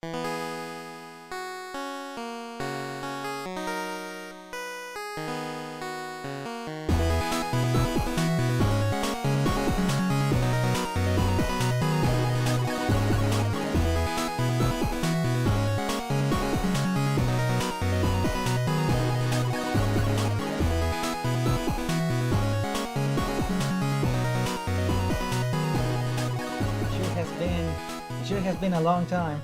It has been a long time.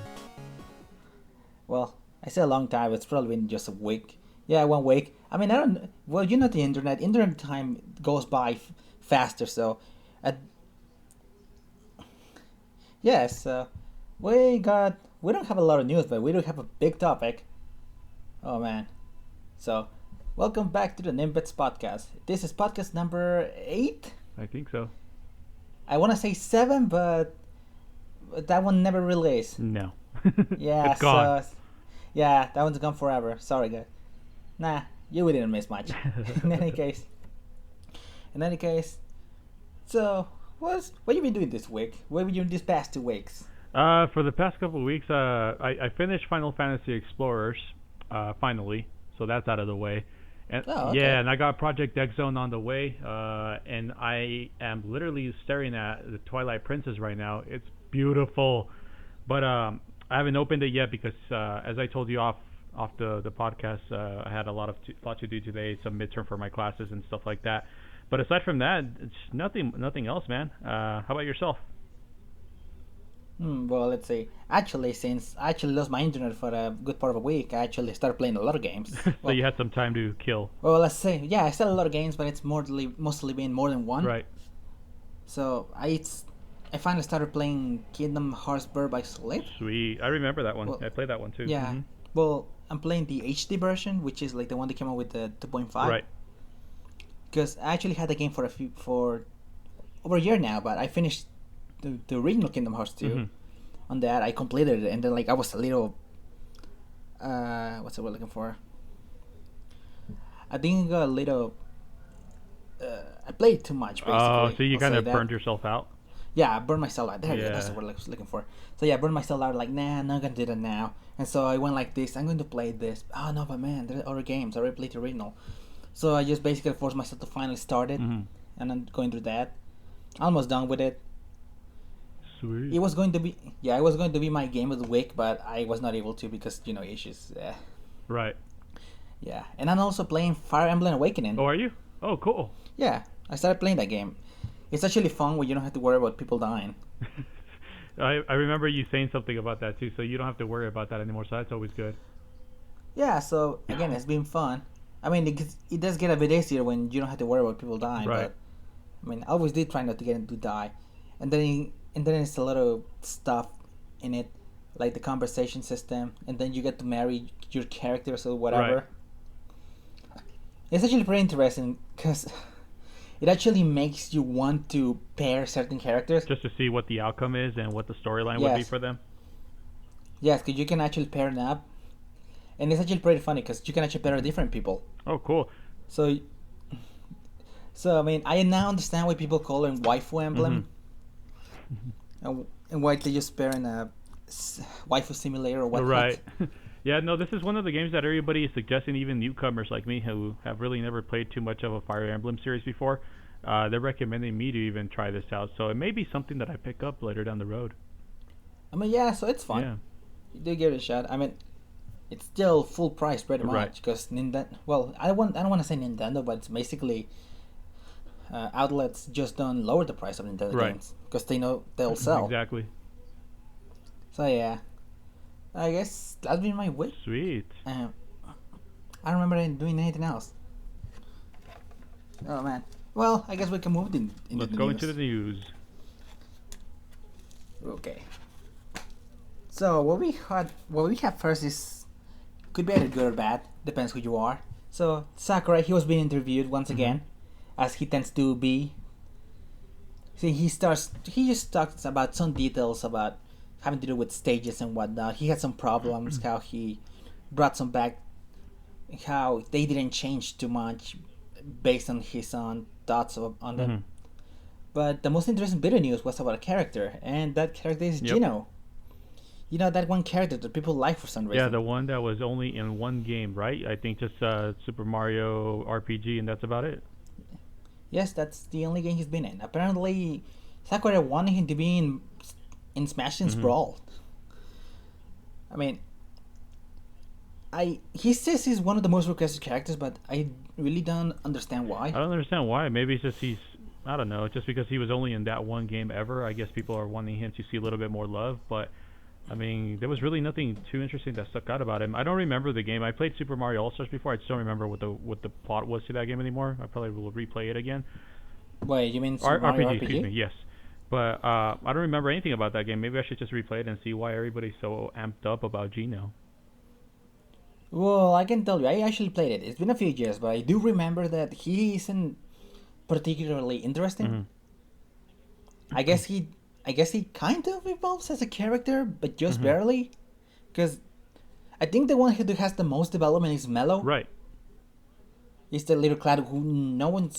Well, I say a long time. It's probably been just a week. Yeah, 1 week. I mean, I don't. Well, you know the internet. Internet time goes by faster. So, uh, yes. We don't have a lot of news, but we do have a big topic. Oh man. So, welcome back to the Ninbits podcast. This is podcast number 8. I think so. I want to say 7, but that one never released. No. Yeah, It's gone. Yeah, that one's gone forever. Sorry, guys. Nah, you didn't miss much. in any case, in any case, so what you been doing this week? What have you been doing these past 2 weeks? For the past couple of weeks, I finished Final Fantasy Explorers, finally. So that's out of the way. And Oh, okay. yeah, and I got Project X Zone on the way. And I am literally staring at the Twilight Princess right now. It's beautiful, but I haven't opened it yet because, as I told you off the podcast, I had a lot to do today, some midterm for my classes and stuff like that. But aside from that, it's nothing else, man. How about yourself? Well, let's see. Actually, since I actually lost my internet for a good part of a week, I actually started playing a lot of games. So you had some time to kill. Well, let's say, yeah, I still a lot of games, but it's mostly been more than one. Right. So I finally started playing Kingdom Hearts Birth by Sleep. Sweet. I remember that one. Well, I played that one too. yeah. Well, I'm playing the HD version, which is like the one that came out with the 2.5. Right. Because I actually had the game for over a year now, but I finished the original Kingdom Hearts 2. On that, I completed it, and then like I was a little what's the word looking for? I think I got a little. I played too much basically. Oh, so you I'll kind say of that. burned yourself out. Yeah, I burned myself out. There you go. That's Yeah. the word I was looking for. So yeah, I burned myself out. Like, nah, I'm not gonna do that now. And so I went like this. I'm going to play this. Oh no, but man, there are other games. I already played the original. So I just basically forced myself to finally start it, and I'm going through that. Almost done with it. Sweet. It was going to be it was going to be my game of the week, but I was not able to because issues. Right. Yeah, and I'm also playing Fire Emblem Awakening. Oh, are you? Oh, cool. Yeah, I started playing that game. It's actually fun when you don't have to worry about people dying. I remember you saying something about that too, so you don't have to worry about that anymore. So that's always good. Yeah, so again, it's been fun. I mean, it does get a bit easier when you don't have to worry about people dying. Right. But I mean, I always did try not to get them to die, and then it's a lot of stuff in it, like the conversation system, and then you get to marry your characters or whatever. Right. It's actually pretty interesting because it actually makes you want to pair certain characters. Just to see what the outcome is and what the storyline would be Yes. for them. Yes, because you can actually pair them up, and it's actually pretty funny because you can actually pair different people. Oh, cool. So, I mean, I now understand why people call it waifu emblem, and why they just pair in a waifu simulator or whatnot. Right. Yeah, no, this is one of the games that everybody is suggesting, even newcomers like me who have really never played too much of a Fire Emblem series before. They're recommending me to even try this out, so it may be something that I pick up later down the road. I mean, yeah, so it's fun. Yeah. You do give it a shot. I mean, it's still full price pretty Right. much because Nintendo. Well, I don't want to say Nintendo, but it's basically outlets just don't lower the price of Nintendo Right. games because they know they'll sell. Exactly. So yeah, I guess that's been my week. Sweet. I don't remember doing anything else. Oh man. Well, I guess we can move into Let's the go news. into the news. Okay. So what we have first is could be either good or bad, depends who you are. So Sakurai, he was being interviewed once again, as he tends to be. See, he just talks about some details about having to do with stages and whatnot. He had some problems, how he brought some back, how they didn't change too much based on his own thoughts on them. But the most interesting bit of news was about a character, and that character is Yep. Gino. You know that one character that people like for some Yeah, reason. the one that was only in one game, right? I think just Super Mario RPG, and that's about it. Yes, that's the only game he's been in. Apparently, Sakurai wanted him to be in Smash and Hmm. Brawl. I mean, I he says he's one of the most requested characters, but I really don't understand why. I don't understand why. Maybe it's just he's. I don't know. Just because he was only in that one game ever, I guess people are wanting him to see a little bit more love. But I mean, there was really nothing too interesting that stuck out about him. I don't remember the game. I played Super Mario All Stars before. I just don't remember what the plot was to that game anymore. I probably will replay it again. Wait, you mean Super Mario RPG, excuse me. RPG? Yes, but I don't remember anything about that game. Maybe I should just replay it and see why everybody's so amped up about Gino. Well, I can tell you, I actually played it. It's been a few years, but I do remember that he isn't particularly interesting. Hmm. I guess he, I guess he kind of evolves as a character, but just Hmm. barely. Because I think the one who has the most development is Mello. Right, He's the little cloud who no one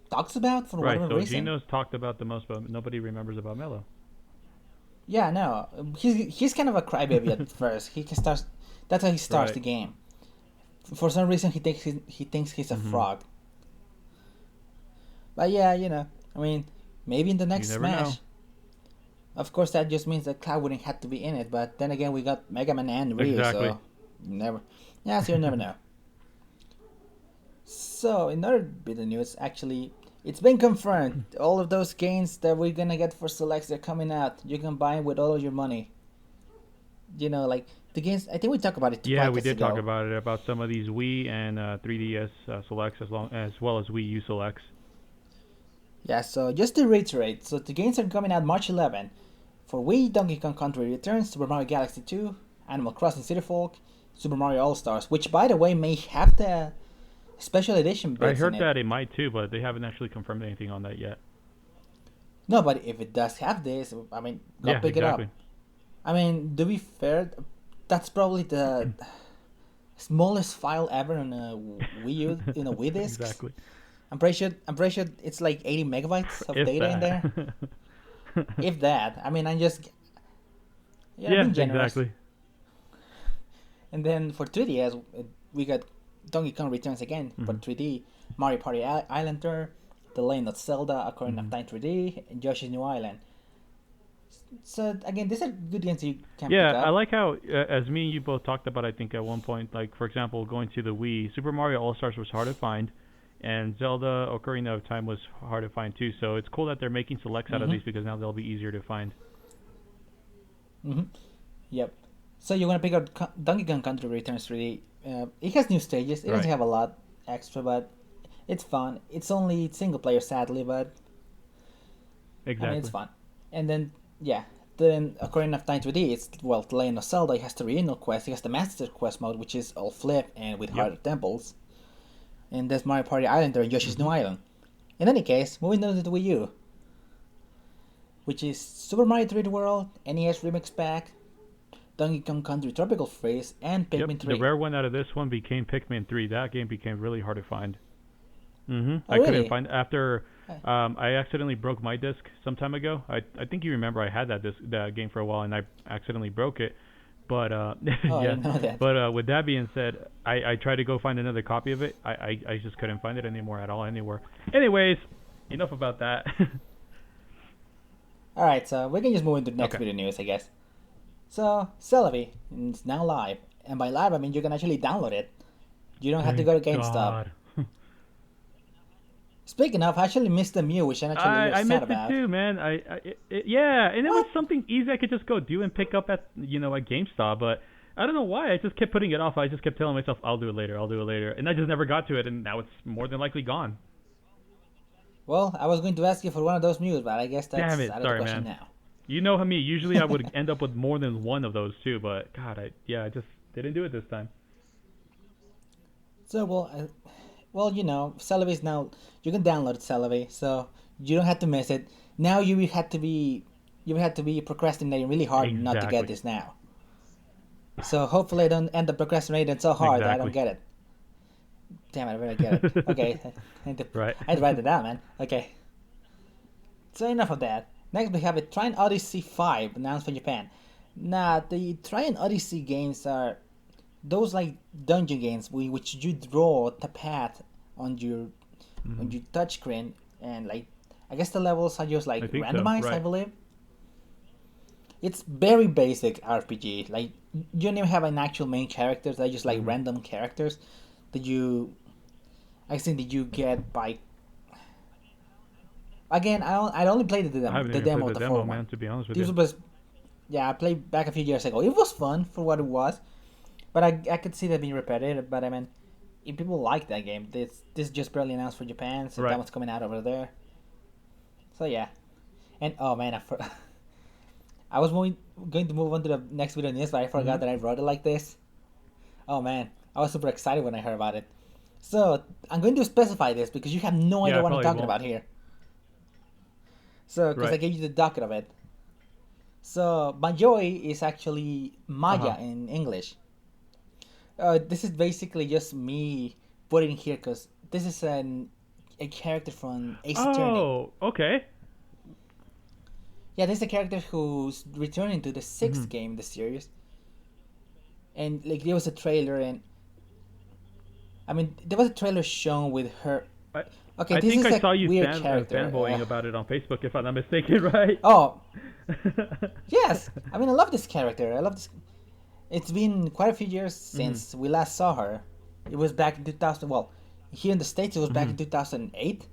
talks about for right. whatever So reason. Gino's talked about the most, but nobody remembers about Mello. Yeah, no, he's kind of a crybaby at first. He can start. That's how he starts Right. the game. For some reason, he thinks he's a Hmm. frog. But yeah, I mean, maybe in the You next never know. Smash. Of course, that just means that Cloud wouldn't have to be in it. But then again, we got Mega Man and Ryu, Exactly. so never. Yeah, so you never know. So another bit of news, actually, it's been confirmed. All of those games that we're gonna get for selects are coming out. You can buy them with all of your money. Like the games. I think we talked about it two Yeah, we podcasts did talk ago. about it about some of these Wii and 3DS selects as well as Wii U selects. Yeah. So just to reiterate, so the games are coming out March 11. For Wii, Donkey Kong Country Returns, Super Mario Galaxy 2, Animal Crossing City Folk, Super Mario All Stars, which by the way may have the special edition I bits in heard it. that it might too, but they haven't actually confirmed anything on that yet. No, but if it does have this, I mean, go Yeah, pick it exactly. up. I mean, to be fair, that's probably the smallest file ever on a Wii U in a Wii disc. Exactly. I'm pretty sure it's like 80 megabytes of If data in there, that. if that. I mean, I'm just Yeah, being generous. exactly. And then for 3DS, we got Donkey Kong Returns again for Hmm. 3D, Mario Party Island Tour, The Legend of Zelda: Ocarina of Hmm. Time 3D, and Yoshi's New Island. So again, these are good games you can pick Yeah, I up. like how, as me and you both talked about, I think at one point, like for example, going to the Wii, Super Mario All Stars was hard to find, and Zelda Ocarina of Time was hard to find too. So it's cool that they're making selects out of Mm-hmm. these because now they'll be easier to find. Mm-hmm. Yep. So you want to pick up Donkey Kong Country Returns 3D. It has new stages. It doesn't Right. have a lot extra, but it's fun. It's only single player, sadly, but I mean it's Exactly. fun. And then yeah, then Ocarina of Time 3D. It's The Legend of Zelda. It has the regional quest. It has the Master Quest mode, which is all flip and with Yep. harder temples. And there's Mario Party Island and Yoshi's New Hmm. Island. In any case, moving on to the Wii U, which is Super Mario 3D World, NES Remix Pack, Donkey Kong Country Tropical Freeze, and Yep. Pikmin The 3. rare one out of this one became Pikmin 3. That game became really hard to find. Oh I couldn't really? find after Uh, I accidentally broke my disc some time ago. I think you remember I had that game for a while and I accidentally broke it. But Oh, I yeah. didn't know that. But with that being said, I tried to go find another copy of it. I just couldn't find it anymore at all anywhere. Anyways, enough about that. Alright, so we can just move into the next Okay. bit of news, I guess. So, Celebi is now live. And by live, I mean you can actually download it. You don't have to Thank go to GameStop. God. Speaking of, I actually missed the Mew, which I'm actually a little I sad missed it about. too, man. Yeah, and it was What? something easy I could just go do and pick up at at GameStop, but I don't know why I just kept putting it off. I just kept telling myself I'll do it later, I'll do it later, and I just never got to it, and now it's more than likely gone. Well, I was going to ask you for one of those Mews, but I guess Damn that's it, out of the sorry, question man. now. You know how me. Usually I would end up with more than one of those too, but God, I just didn't do it this time. So, well, Celebi is now, you can download Celebi, so you don't have to miss it. Now you had to be procrastinating really hard not to get Exactly. this now. So hopefully I don't end up procrastinating so hard that I don't Exactly. get it. Damn it, I better get it. Okay, I had to, Right. I had to write it down, man. Okay. So enough of that. Next we have a Trine Odyssey 5 announced for Japan. Nah, the Trian Odyssey games are those like dungeon games which you draw the path on your Hmm. touch screen, and like I guess the levels are just I like think so. randomized, I Right. believe. It's very basic RPG. Like you don't even have an actual main character. They're just like Hmm. random characters that you I think that you get by. Again, I only played I haven't the even played demo, the the full demo, one. man. To be honest with This you. was yeah, I played back a few years ago. It was fun for what it was, but I could see that being repetitive. But I mean, if people like that game, this just barely announced for Japan, so that Right. one's coming out over there. So yeah, and oh man, I was going to move on to the next video news, but I Hmm. forgot that I wrote it like this. Oh man, I was super excited when I heard about it. So I'm going to specify this because you have no Yeah, idea I what I'm probably talking won't. about here. So because I Right. gave you the docket of it. So Majoi is actually Uh huh. Maya in English. This is basically just me putting here because this is a character from Ace Attorney. Oh, okay. Yeah, this is a character who's returning to the Hmm. sixth game in the series, and like there was a trailer, and I mean there was a trailer shown with her. I Okay, I this think is I a saw you weird character. fanboying about it on Facebook, if I'm not mistaken, right? Oh yes, I mean I love this character. I love this. It's been quite a few years Hmm. since we last saw her. It was back in 2000. Well, here in the states it was back Hmm. in 2008.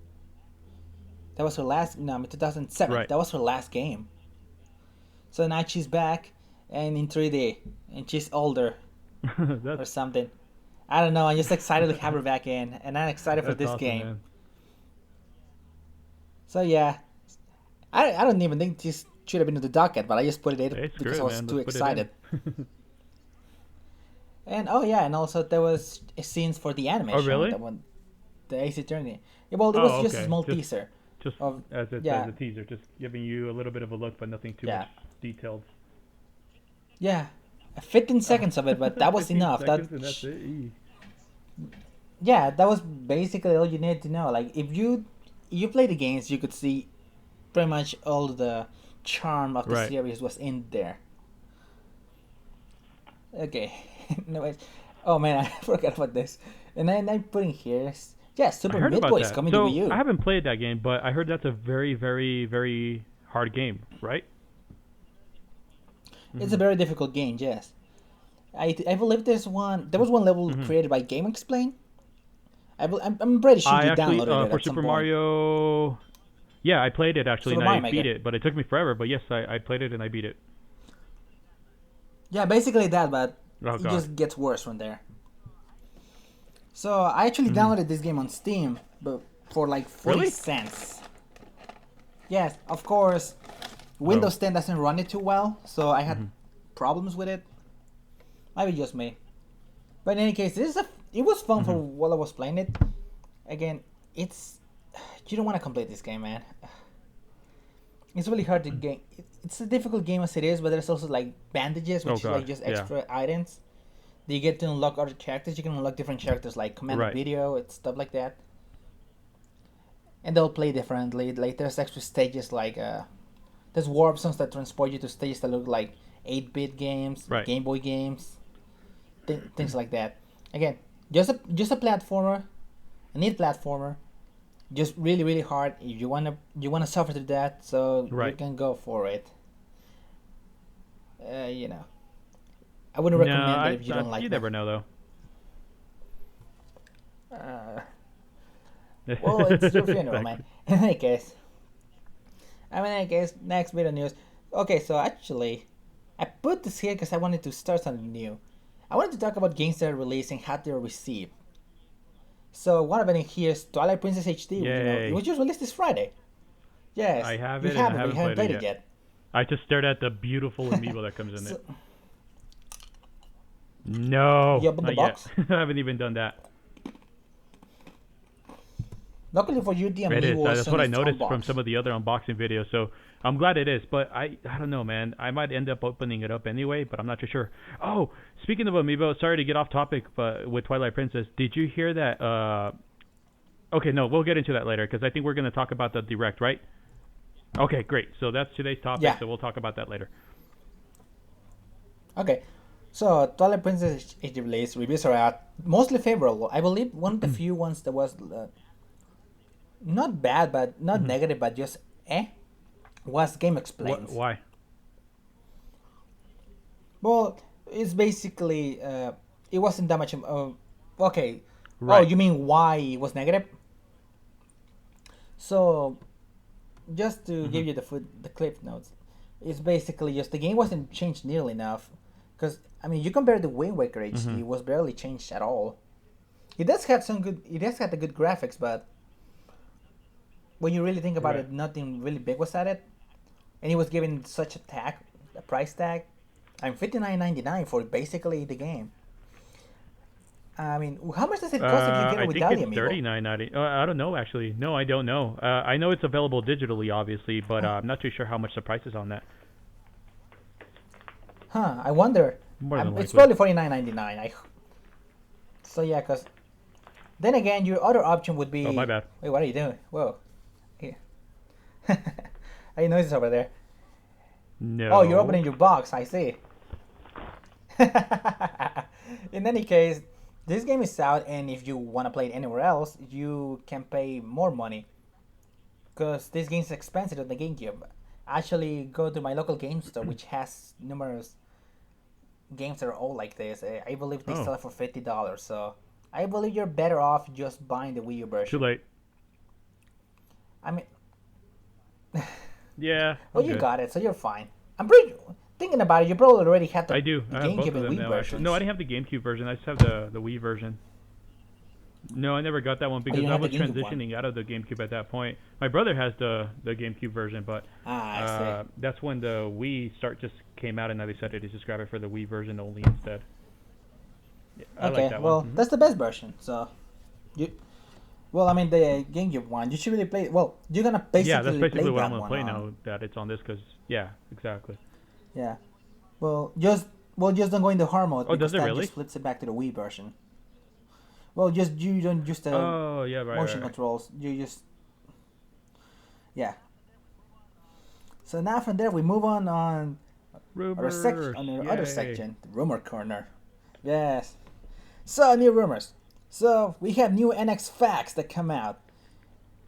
That was her last. No, I mean 2007. Right. That was her last game. So now she's back and in 3D, and she's older that's or something. I don't know. I'm just excited to have her back in, and I'm excited for that's this awesome, game. man. So yeah, I don't even think this should have been in the docket, but I just put it in Hey, screw because I it, was man. too Let's put it in. excited. And oh yeah, and also there was scenes for the anime Oh, shown really? that one, the Ace Attorney. Yeah, well, it was Oh, just a okay. small Just teaser just of as yeah, a teaser, just giving you a little bit of a look, but nothing too much yeah, detailed. yeah, 15 seconds of it, but that was 15 enough. seconds and that's it. Yeah, that was basically all you needed to know. Like if you play the games, you could see pretty much all the charm of the Right. series was in there. Okay, no wait. Oh man, I forgot about this. And then I'm putting here. Yeah, I Super heard Meat about Boy is that. coming to Wii So I U. haven't played that game, but I heard that's a very, very, very hard game, right? It's Hmm. a very difficult game. Yes, I believe there was one level Hmm. created by Game Explain. I'm pretty sure I you actually downloaded it for at some Super point. Mario, yeah, I played it actually Super and I Mario beat Maker. it, but it took me forever. But yes, I played it and I beat it. Yeah, basically that, but Oh it God. just gets worse from there. So I actually Hmm. downloaded this game on Steam, but for like 40 Really? cents. Yes, of course, Oh. Windows 10 doesn't run it too well, so I had Hmm. problems with it. Maybe just me. But in any case, it was fun for Hmm. while I was playing it. Again, it's you don't want to complete this game, man. It's really hard to get. It's a difficult game as it is, but there's also like bandages, Oh which is like gosh. just Yeah. extra items. You get to unlock other characters. You can unlock different characters like commanded Right. video and stuff like that. And they'll play differently. Like there's extra stages like there's warp zones that transport you to stages that look like 8-bit games, Right. Game Boy games, things like that. Again, just a platformer, a neat platformer. Just really hard. If you wanna suffer through that, so you Right. can go for it. You know, I wouldn't No, recommend it if you don't you like them. never know Uh, though. well, it's your funeral, man. Exactly. In any case, next bit of news. Okay, so actually, I put this here because I wanted to start something new. I wanted to talk about games that are releasing, how they're received. So one of them here is Twilight Princess HD. It Yay. was just released this Friday. Yes, I have you it and have I it, but you haven't haven't played it played it yet. yet. I just stared at the beautiful amiibo that comes in it. So you No, open the not yet. box. I haven't even done that. Luckily for you, the It is. amiibo was That's on what I its own noticed from box. some of the other unboxing videos. So I'm glad it is. But I don't know, man. I might end up opening it up anyway, but I'm not too sure. Oh, speaking of amiibo, sorry to get off topic, but with Twilight Princess, did you hear that? Okay, no, we'll get into that later because I think we're going to talk about the direct, right? Okay, great. So that's today's topic. Yeah. So we'll talk about that later. Okay, so Twilight Princess HD release reviews are out mostly favorable. I believe one of the few ones that was not bad, but not Hmm. negative, but just was Game What? Explains. Why? Well, it's basically it wasn't that much. Okay. Oh, Right. you mean why it was negative? So just to Hmm. give you the clip notes, it's basically just the game wasn't changed nearly enough. Because I mean, you compare the Wind Waker HD, Hmm. it was barely changed at all. It does have some good. It does have the good graphics, but when you really think about Right. it, nothing really big was added, and he was given such a price tag. I'm $59.99 for basically the game. I mean, how much does it cost if you get it I think without the it's amiibo? 39.90. I don't know actually. No, I don't know. I know it's available digitally, obviously, but Huh? I'm not too sure how much the price is on that. Huh? I wonder. More than It's likely. probably $49.99. So yeah, cause then again, your other option would Oh, my be. bad. Wait, what are you doing? Whoa. Here. Any noises over there? Oh, you're No. opening your box. I see. In any case, this game is out, and if you want to play it anywhere else, you can pay more money because this game is expensive on the GameCube. Actually, go to my local game store, which has numerous games that are all like this. I believe they Oh, sell it for $50. So I believe you're better off just buying the Wii U too version. late. I mean, Yeah, well, I'm you good. got it, so you're fine. I'm pretty thinking about it. You probably already had I do. the I have both GameCube of and them Wii now, actually. No, I versions. didn't have the GameCube version. I just have the Wii version. No, I never got that one Oh, you because don't I have the was GameCube one. transitioning out of the GameCube at that point. My brother has the GameCube version, but Ah, I see. that's when the Wii start just came out, and I decided to just grab it for the Wii version only instead. Yeah, I like Okay, that one. well, that's the best version. So you, well, I mean the GameCube one. You should really play. Well, you're gonna Yeah, that's basically play basically what I'm that gonna one play on. now that it's on this. Cause yeah, exactly. Yeah. Well, just don't go into hard mode Oh, does because it that really? just flips it back to the Wii version. Well, just you don't use the Oh yeah, right, motion right, right. controls. You just yeah. So now from there we move on Rumors, on our other yay! section, the rumor corner. Yes. So new rumors. So we have new NX facts that come out.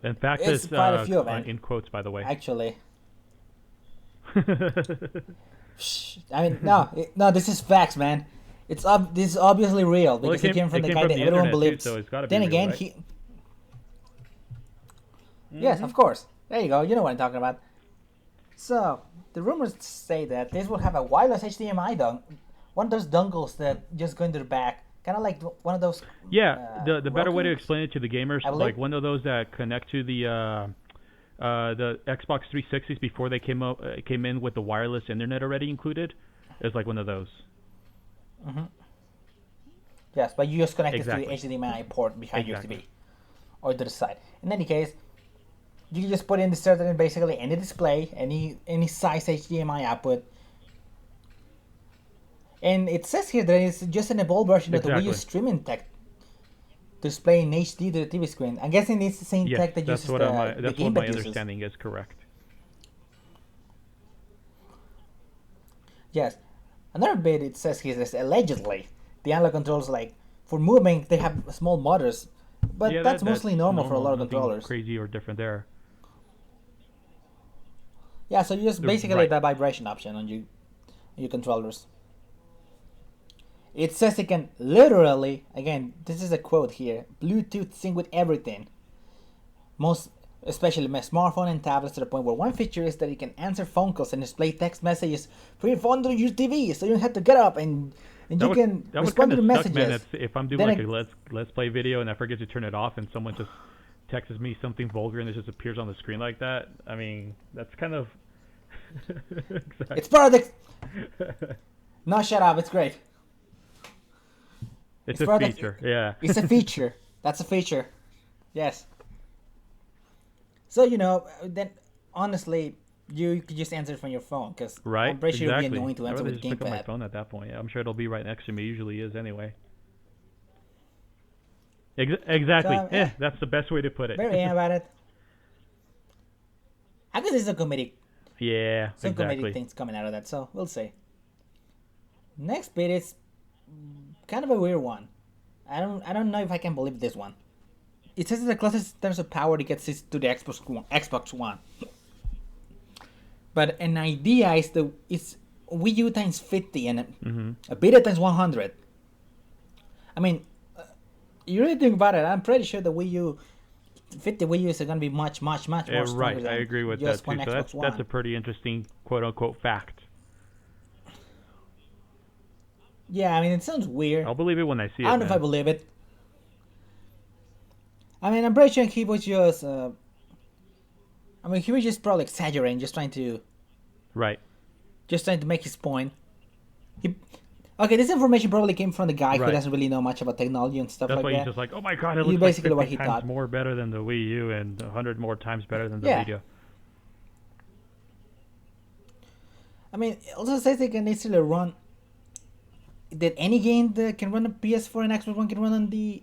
In fact, It's it's quite a few of them, in quotes, by the way. actually. I mean, no, no. This is facts, man. This is obviously real Well, because it came from it the came guy from that the everyone internet too, believes. so it's got to be Then real, again, right? he yes, Hmm. of course. There you go. You know what I'm talking about. So the rumors say that this will have a wireless HDMI one of those dongles that just go into the back, kind of like one of those Yeah, the better way to Roku's, explain it to the gamers, I believe. like one of those that connect to the Xbox 360s before they came in with the wireless internet already included, is like one of those. Hmm. Yes, but you just connect it to the Exactly. HDMI port behind your Exactly. TV or to the side. In any case, you can just put in the certain basically any display, any size HDMI output, and it says here that it's just an evolved version of the Wii U Exactly. streaming tech to display in HD to the TV screen. I'm guessing it's the same Yes, tech that uses the that's what my gamepad uses. understanding is correct. Yes. Another bit it says here is allegedly the analog controls like for moving they have small motors, but Yeah, that's that's mostly normal for a normal. lot of Nothing controllers. crazy or different there. Yeah, so you just basically Right. the vibration option on your controllers. It says it can literally, again, this is a quote here, Bluetooth sync with everything. Most, especially my smartphone and tablets to the point where one feature is that it can answer phone calls and display text messages from your phone to your TV, so you don't have to get up and That you would can that would respond kind to of the suck, man. messages. If I'm doing Then, like a let's play video and I forget to turn it off, and someone just texts me something vulgar and it just appears on the screen like that. I mean, that's kind of it's exactly. part of the. No, shut up. It's great. It's It's a part of the. feature, yeah. It's a feature. That's a feature. Yes. So then honestly, you could just answer from your phone because Right? I'm pretty sure it'll be Exactly. annoying to I'd answer rather with just pick up my gamepad. phone at that point. I'm sure it'll be right next to me. Usually is anyway. Exactly. So yeah, That's the best way to put it. very about it. I guess there's Yeah, some comedic exactly. things coming out of that. So we'll see. Next bit is kind of a weird one. I don't know if I can believe this one. It says that the closest in terms of power it gets is to the Xbox One. But an idea is it's Wii U times 50 and a beta times 100. I mean, you really think about it, I'm pretty sure the Wii U 50 Wii U is going to be much more stronger Right, than I agree with that just too. one So Xbox One. that's a pretty interesting quote unquote fact. Yeah, I mean, it sounds weird. I'll believe it when I see it. I don't know if I believe it. I mean, I'm pretty sure he was just. He was just probably exaggerating, just trying to Right. make his point. Okay, this information probably came from the guy who Right. doesn't really know much about technology and stuff That's like why that. he's just like, oh my god, it He looks like basically what 50 he times thought. more better than the Wii U and 100 more times better than the Yeah. Vita. I mean, it also says they can easily run. That any game that can run on PS4 and Xbox One can run on the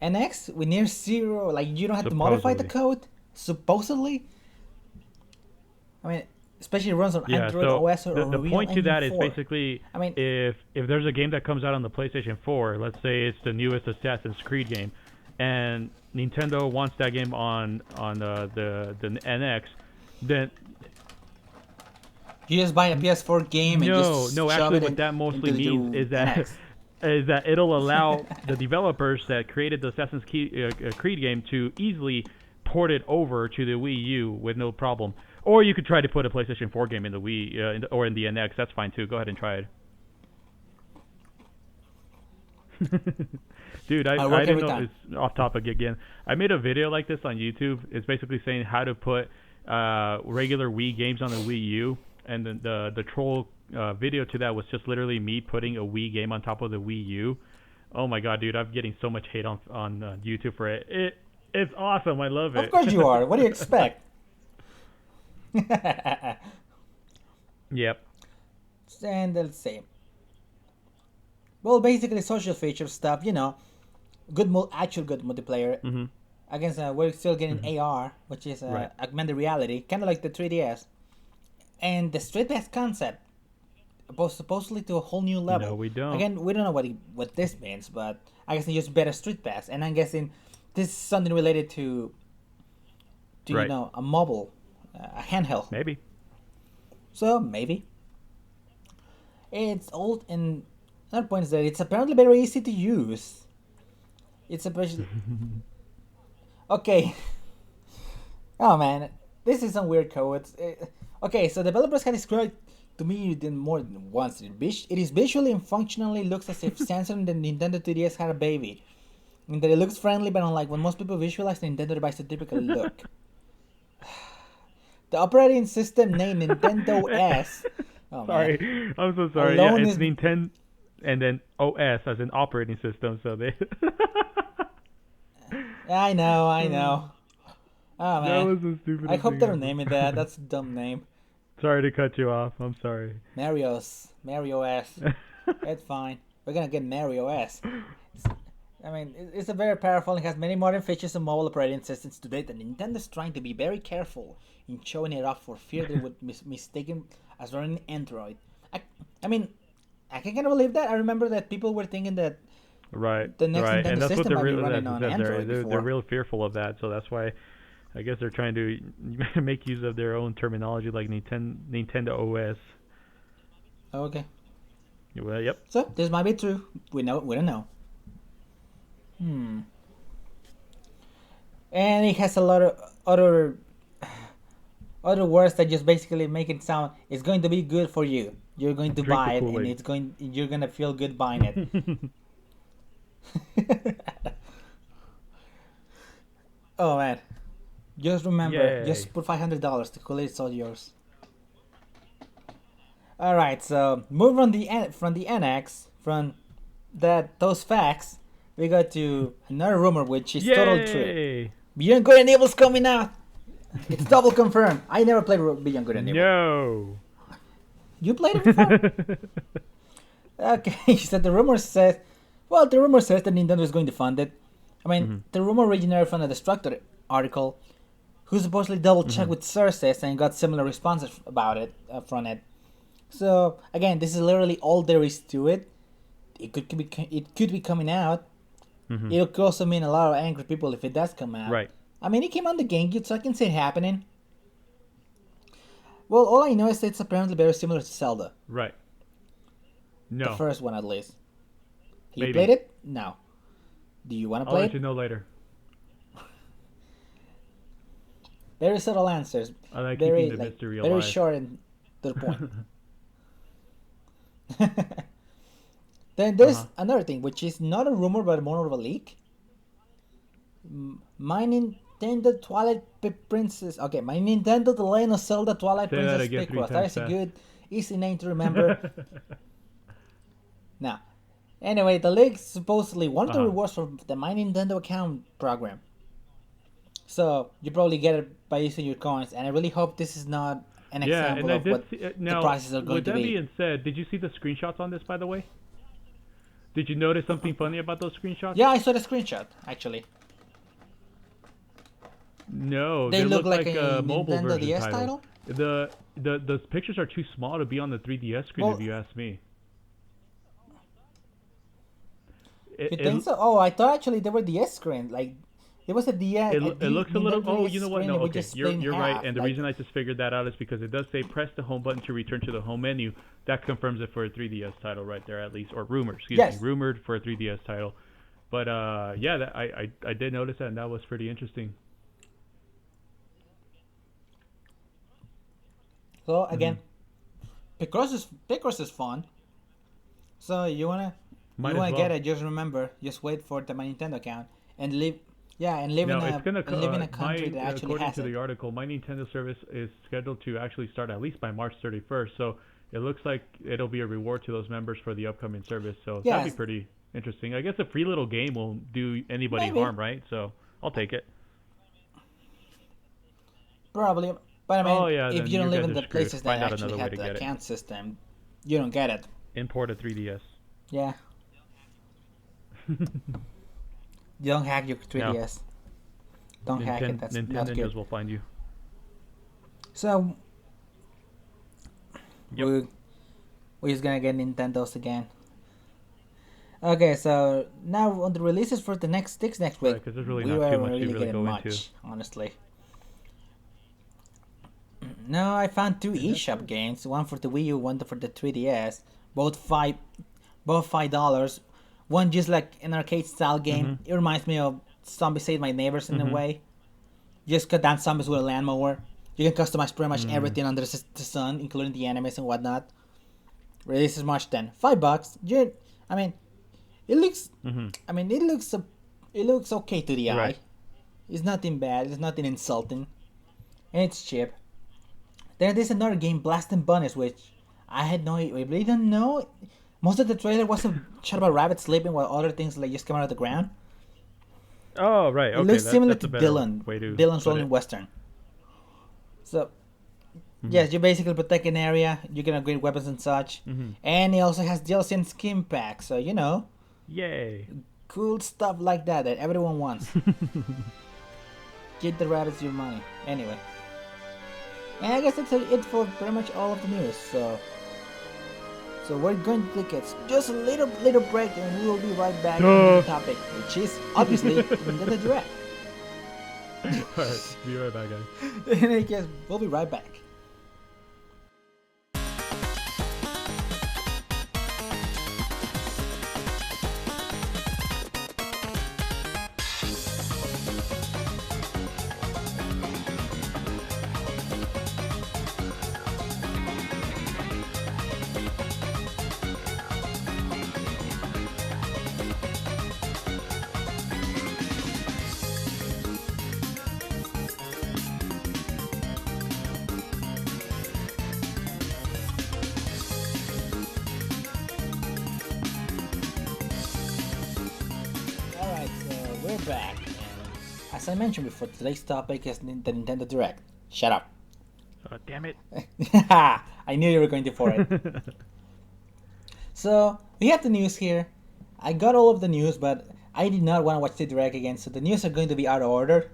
NX with near zero. Like, you don't have to modify the code. Supposedly. I mean, especially runs on Yeah, Android so OS or the Unreal point to that Engine is 4. basically, I mean, if there's a game that comes out on the PlayStation 4, let's say it's the newest Assassin's Creed game, and Nintendo wants that game on the NX, then you just buy a PS4 game and just no, shove actually, it what that mostly into means the is that NX. is that it'll allow the developers that created the Assassin's Creed game to easily port it over to the Wii U with no problem. Or you could try to put a PlayStation 4 game in the Wii or in the NX. That's fine too. Go ahead and try it. Dude, I didn't know. It's off topic again. I made a video like this on YouTube. It's basically saying how to put regular Wii games on the Wii U, and then the troll video to that was just literally me putting a Wii game on top of the Wii U. Oh my god, dude, I'm getting so much hate on YouTube for it. It's awesome. I love it. Of course you are. What do you expect? Yep. And let's see. Well, basically social feature stuff, actual good multiplayer. Mm-hmm. Against we're still getting AR, which is Right. augmented reality, kind of like the 3DS, and the Street Pass concept, supposedly to a whole new level. No, we don't. Again, we don't know what this means, but I guess they use better Street Pass, and I'm guessing this is something related to Right. a mobile, a handheld. Maybe. So maybe it's old, and another point is that it's apparently very easy to use. It's especially okay. Oh man, this is some weird code. Okay, so developers have described to me more than once. It is visually and functionally looks as if Samsung and the Nintendo 3DS had a baby. And that it looks friendly, but unlike when most people visualize the Nintendo device to typically look. The operating system named Nintendo S. Oh, sorry, man. I'm so sorry. Alone Yeah, it's is- Nintendo, and then OS as an operating system. So they. I know. Oh That man. was the stupidest I hope thing they're ever. naming that. That's a dumb name. Sorry to cut you off. I'm sorry. Mario S. It's fine. We're gonna get Mario S. It's a very powerful and has many modern features and mobile operating systems to date, and Nintendo's trying to be very careful in showing it off for fear they would mistaken as running Android. I can kind of believe that. I remember that people were thinking that Right. the next right. Nintendo And that's what system they're might be really running on Android they're before. real fearful of that. So that's why I guess they're trying to make use of their own terminology like Nintendo OS. Okay. Well, yep. So this might be true. We don't know. And it has a lot of other words that just basically make it sound it's going to be good for you. You're going to Drink the buy it, and Kool-Aid. you're gonna feel good buying it. Oh man, just remember, Yay. just put $500. The Kool-Aid is all yours. All right, so move from the NX from those facts. We got to another rumor, which is totally true. Yay! Beyond Good and Evil's coming out. It's double confirmed. I never played Beyond Good and Evil. No. You played it before? Okay, so the rumor says that Nintendo is going to fund it. The rumor originated from a Destructor article, who supposedly double-checked with sources and got similar responses about it from it. So again, this is literally all there is to it. It could be coming out. Hmm. It could also mean a lot of angry people if it does come out. Right. I mean, it came on the GameCube, so I can see it happening. Well, all I know is that it's apparently very similar to Zelda, Right. the No. first one at least. You played Maybe. it? No. Do you want to I'll play let you it? know later. Very subtle answers, I like keeping very the like mystery very alive. short and to the point. Then there's Uh-huh. another thing, which is not a rumor but more of a leak. My Nintendo Twilight Princess. Okay, my Nintendo The Legend of Zelda Twilight Say that Princess again three Picross. That times is a fast. good, easy name to remember. Now, anyway, the leak supposedly one of the Uh-huh. rewards for the My Nintendo account program. So you probably get it by using your coins, and I really hope this is not an Yeah, and example I of did what see. the Now, prices are going with to that be. being said, did you see the screenshots on this, by the way? Did you notice something funny about those screenshots? Yeah, I saw the screenshot actually. No, They they look look like like a mobile Nintendo version DS titles. title. The pictures are too small to be on the 3DS screen, if Well, you ask me. It you think it so? Oh, I thought actually they were DS screen. Like there was it looks a little. Nintendo Oh, DS you know what? screen, No, and we okay, just split in you're right. half. And the Like reason I just figured that out is because it does say press the home button to return to the home menu. That confirms it for a 3DS title right there, at least, or rumored. Excuse me, yes. rumored for a 3DS title. But yeah, I did notice that, and that was pretty interesting. So Hmm. again, Picross is fun. So Might you as wanna get well. it? Just remember, just wait for the My Nintendo account and live. Yeah, and live in Now it's a gonna and live in a country my that actually according has to it. the article, my Nintendo service is scheduled to actually start at least by March 31st. So it looks like it'll be a reward to those members for the upcoming service. So that'd be Yes, pretty interesting. I guess a free little game won't do anybody maybe, harm, right? So I'll take it. probably. But I Oh mean, yeah, if then you don't you live guys in are the screwed. places that Find out actually another way have to the get it. account system, you don't get it. Import a 3DS. Yeah, you don't hack your No, 3DS. Don't hack it. That's not good. Nintendos will find you. So Yep. we're just gonna get Nintendos again. Okay, so now on the releases for the next sticks next Right, week, because there's really we not too weren't much to really really getting go into. much, honestly. No, I found two And that's eShop it. games, one for the Wii U, one for the 3DS, both $5. One just like an arcade style game. Mhm. It reminds me of Zombie Save My Neighbors in a Mhm. way. Just cut down zombies with a lawnmower. You can customize pretty much Mm. everything under the sun, including the enemies and whatnot. Releases March 10. $5. I mean, it looks. Mhm. I mean, it looks okay to the eye. Right. It's nothing bad. It's nothing insulting, and it's cheap. Then there's another game, Blast and Bunnies, which I really don't know. Most of the trailer was a shot of a rabbit sleeping while other things like just come out of the ground. Oh, right. It Okay, looks similar that's to a better Dylan, way to Dylan's put Rolling it. Western. So Mhm. yes, you basically protect an area. You can upgrade weapons and such, Mhm. and it also has DLC and skin packs. So Yay. cool stuff like that everyone wants. Give the rabbits your money. Anyway, and I guess that's it for pretty much all of the news. So we're going to take just a little break, and we will be right back on the Duh. topic, which is obviously Nintendo Direct. All right. Be right back, guys. In any case, we'll be right back. Alright, so we're back, and as I mentioned before, today's topic is the Nintendo Direct. Shut up. Damn it. I knew you were going to for it. So, we have the news here. I got all of the news, but I did not want to watch the Direct again, so the news are going to be out of order.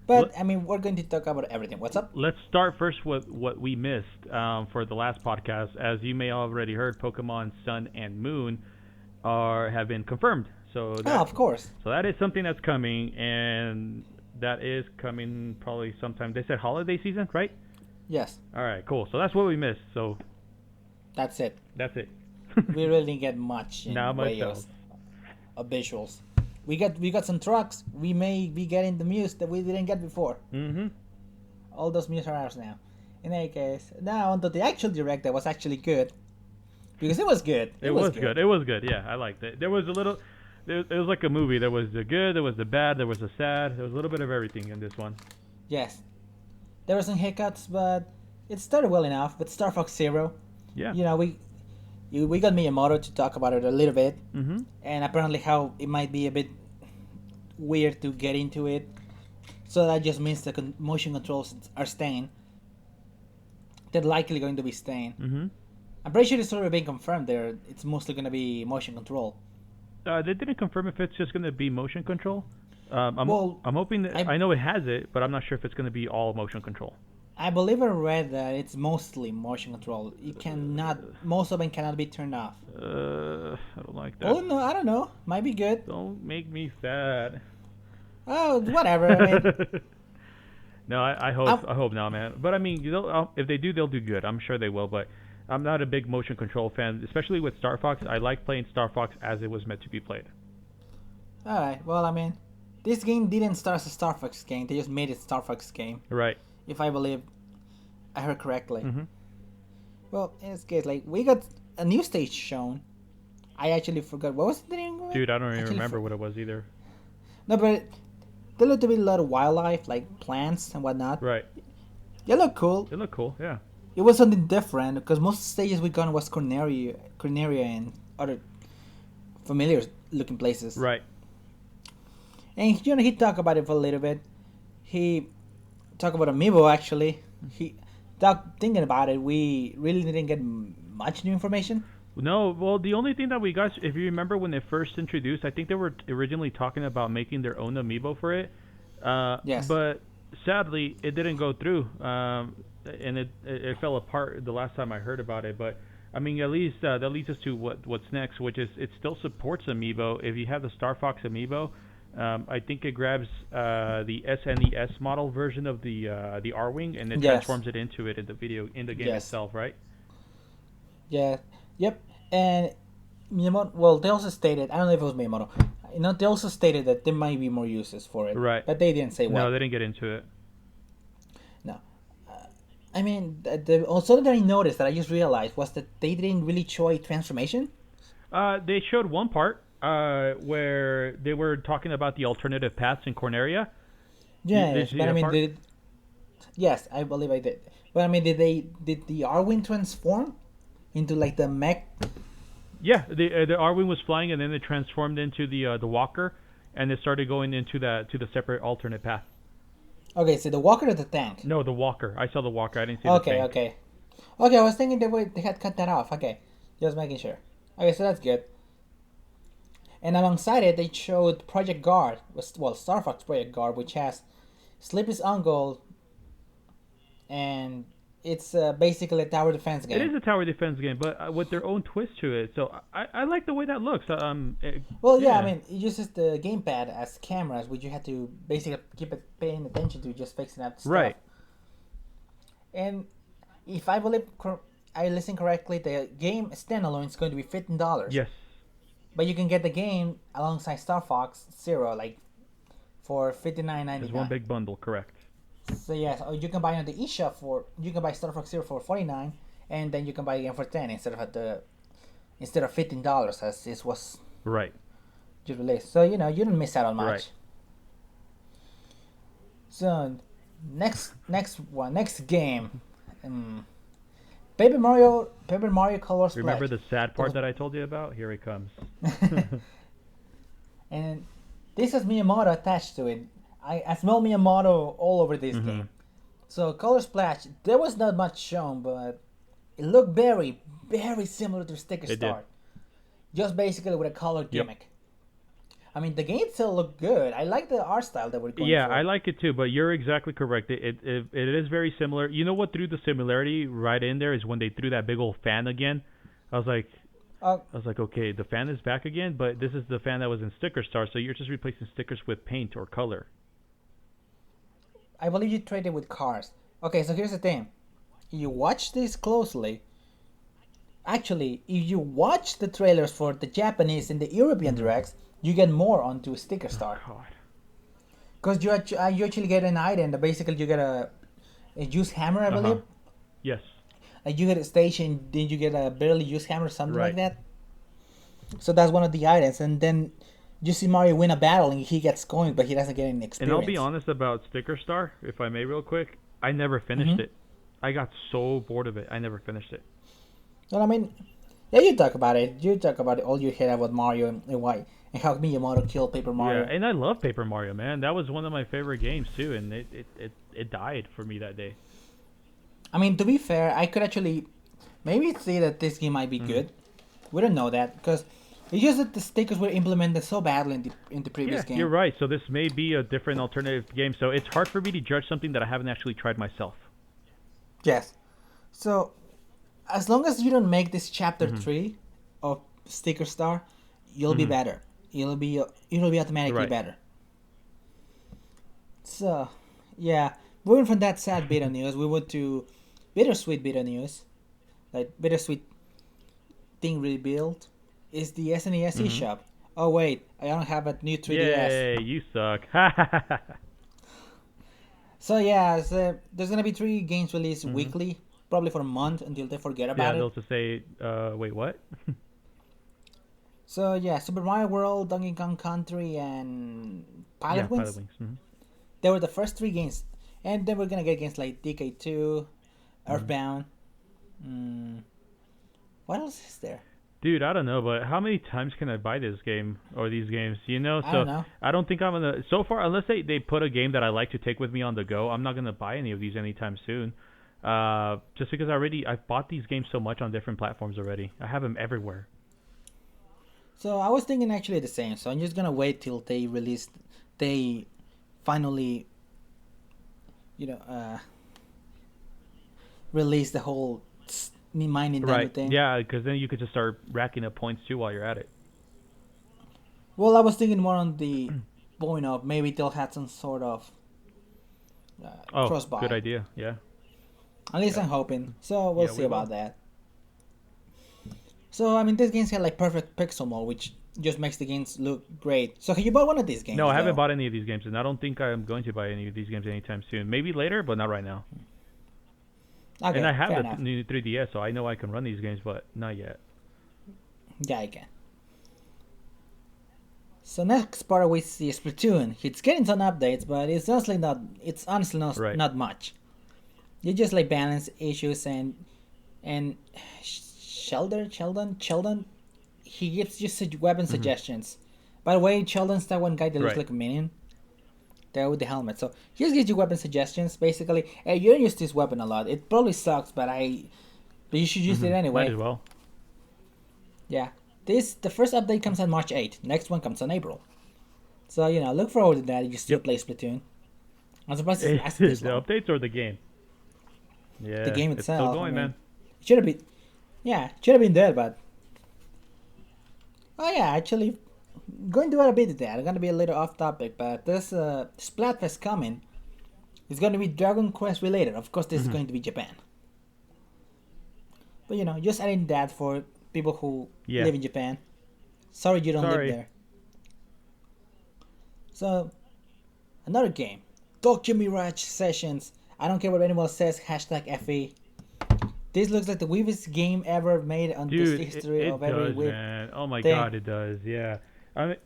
But Let, I mean, we're going to talk about everything. What's up? let's start first with what we missed for the last podcast. As you may already heard, Pokemon Sun and Moon are have been confirmed. Oh, of course. So that is something that's coming, and that is coming probably sometime. They said holiday season, right? Yes, All right, cool. So that's what we missed. So that's it. that's it. We really didn't get much Not in much way else. of visuals. We got some trucks. We may be getting the muse that we didn't get before. Mm-hmm. All those muse are ours now. In any case, now onto the actual direct that was actually good. Because it was good. It was good. It was good. Yeah, I liked it. There was a little. It was like a movie. There was the good. There was the bad. There was the sad. There was a little bit of everything in this one. Yes. There were some hiccups, but it started well enough with Star Fox Zero. Yeah. You know, we got Miyamoto to talk about it a little bit, Mm-hmm. and apparently how it might be a bit weird to get into it. So that just means the motion controls are staying. They're likely going to be staying. Mm-hmm. I'm pretty sure it's already been confirmed there. It's mostly going to be motion control. They didn't confirm if it's just going to be motion control. Well, I'm hoping that I know it has it, but I'm not sure if it's going to be all motion control. I believe I read that it's mostly motion control. You cannot, most of them cannot be turned off. I don't like that. Oh no, I don't know. Might be good. Don't make me sad. Oh, whatever. I mean, No, I hope not, man. But I mean, if they do, they'll do good. I'm sure they will. But I'm not a big motion control fan, especially with Star Fox. I like playing Star Fox as it was meant to be played. all right. Well, I mean, this game didn't start as a Star Fox game. They just made it Star Fox game. Right. If I believe I heard correctly. Mm-hmm. Well, in this case, like we got a new stage shown. I actually forgot what was the name. Dude, I don't even Actually remember what it was either. No, but there looked to be a lot of wildlife, like plants and whatnot. Right. They look cool. It looked cool. Yeah. It was something different because most stages we got was Corneria, and other familiar looking places. Right. And you know, he talked about it for a little bit. He talked about Amiibo actually. He thinking about it. We really didn't get much new information. No, well, the only thing that we got, if you remember when they first introduced, I think they were originally talking about making their own amiibo for it. Yes. But sadly, it didn't go through, and it fell apart the last time I heard about it. But I mean, at least that leads us to what's next, which is it still supports amiibo. If you have the Star Fox amiibo, I think it grabs the SNES model version of the R-wing and it transforms it into it in the game itself, right? Yeah. Yep. And Miyamoto. Well, they also stated. I don't know if it was Miyamoto. You know, they also stated that there might be more uses for it. Right. But they didn't say what. No, they didn't get into it. No. I mean, also that I noticed that I just realized was that they didn't really show a transformation. They showed one part where they were talking about the alternative paths in Corneria. Yeah, but I mean, part? yes, I believe I did. But I mean, did the Arwing transform into like the mech? Yeah, the R-wing was flying and then it transformed into the walker, and it started going into to the separate alternate path. Okay, so the walker or the tank? No, the walker. I saw the walker. I didn't see the tank. Okay. I was thinking they had cut that off. Okay, just making sure. Okay, so that's good. And alongside it, they showed Project Guard, well, Star Fox Project Guard, which has Sleepy's uncle, and it's basically a tower defense game. It is a tower defense game, but with their own twist to it. So I like the way that looks. Well, yeah, I mean, it uses the gamepad as cameras, which you have to basically keep paying attention to, just fixing up stuff. Right. And if I believe I listened correctly, the game standalone is going to be $15. Yes. But you can get the game alongside Star Fox Zero, like for $59.99. It's one big bundle, correct? So yes, or you can buy on the eShop you can buy Star Fox Zero for $49, and then you can buy the game for $10 instead of $15 as this was Right. just released. So you don't miss out on much. Right. So next game, Paper Mario Color Splash. Remember the sad part that I told you about? Here it comes. And this has Miyamoto attached to it. I smell Miyamoto all over this game. So Color Splash, there was not much shown, but it looked very, very similar to Sticker Star. Just basically with a color gimmick. I mean, the game still look good. I like the art style that we're going Yeah, I for. like it too, but you're exactly correct. It is very similar. You know what threw the similarity right in there is when they threw that big old fan again. I was like, Uh, okay, the fan is back again, but this is the fan that was in Sticker Star, so you're just replacing stickers with paint or color. I believe you traded with cars. Okay, so here's the thing. You watch this closely. Actually, if you watch the trailers for the Japanese and the European Mm-hmm. directs, you get more onto Sticker Oh Star. God. Because you actually get an item that basically you get a used hammer, I Uh huh. believe. Yes. Like you get a station, then you get a barely used hammer, something like Right. that. So that's one of the items, and then you see Mario win a battle and he gets going, but he doesn't get any And I'll be experience. honest about Sticker Star, if I may, real quick. I never finished Mm-hmm. it. I got so bored of it. I never finished it. Well, I mean, yeah, you talk about it. You talk about it all you hear about Mario and why and how Miyamoto killed Paper Yeah, Mario. and I love Paper Mario, man. That was one of my favorite games too, and it died for me that day. I mean, to be fair, I could actually maybe say that this game might be Hmm. good. We don't know that because it's just that the stickers were implemented so badly in the previous Yeah, you're game. right. So this may be a different alternative game. So it's hard for me to judge something that I haven't actually tried myself. Yes. So as long as you don't make this chapter Hmm. 3 of Sticker Star, you'll be Hmm. better. You'll be automatically Right. better. So, yeah, moving from that sad bit of news, we went to bittersweet bit of news. Like bittersweet thing rebuilt is the SNES Hmm. eShop. Oh wait, I don't have a new 3DS. Yay, you suck. So yeah, so there's gonna be 3 games released Hmm. weekly, probably for a month until they forget Yeah, about they'll it. just say, wait, what? So yeah, Super Mario World, Donkey Kong Country, and Yeah, Pilot Pilot Wings. Wings. Hmm. They were the first 3 games, and then we're gonna get games like DK2, Hmm. Earthbound. Mm, what else is there? Dude, I don't know, but how many times can I buy this game or these games? You know, I don't so know. I don't think I'm gonna. So far, unless they put a game that I like to take with me on the go, I'm not gonna buy any of these anytime soon. Just because I've bought these games so much on different platforms already. I have them everywhere. So I was thinking actually the same. So I'm just gonna wait till they finally, you know, release the whole my Right. Nintendo thing. Yeah, because then you could just start racking up points too while you're at it. Well, I was thinking more on the point of maybe they'll have some sort of Oh, cross good buy. idea. Yeah. At least Yep. I'm hoping. So we'll Yeah, see we about will. that. So I mean, this game's had like perfect pixel mode, which just makes the games look great. So have you bought one of these No, games I haven't though? bought any of these games, and I don't think I'm going to buy any of these games anytime soon. Maybe later, but not right now. And I Okay, have fair the enough. new 3DS, so I know I can run these games, but not yet. Yeah, I can. So next part we see Splatoon. It's getting some updates, but it's honestly not. It's honestly Right. not much. They just like balance issues and Sheldon. He gives you weapon Hmm. suggestions. By the way, Sheldon's that one guy that looks Right. like a minion. There with the helmet. So he just gives you weapon suggestions. Basically, hey, you don't use this weapon a lot. It probably sucks, but you should use it Might anyway. as well. Yeah. The first update comes on March 8th. Next one comes on April. So look forward to that if you still Yep. play Splatoon. I'm surprised it lasted this The long. updates or the game? The Yeah, game it's still itself, I going, mean, man. it should have been, yeah, it should have been there, but oh yeah, actually, going to add a bit of that. I'm gonna be a little off topic, but this Splatfest coming is going to be Dragon Quest related. Of course, this is Hmm. going to be Japan, but just adding that for people who Yeah. live in Japan. Sorry, you don't live Sorry. there. So another game, Tokyo Mirage Sessions. I don't care what anyone says. Hashtag FE. This looks like the weirdest game ever made on this Dude, it, history of it every does, weird man. Oh my thing. god, it does. Yeah. I mean,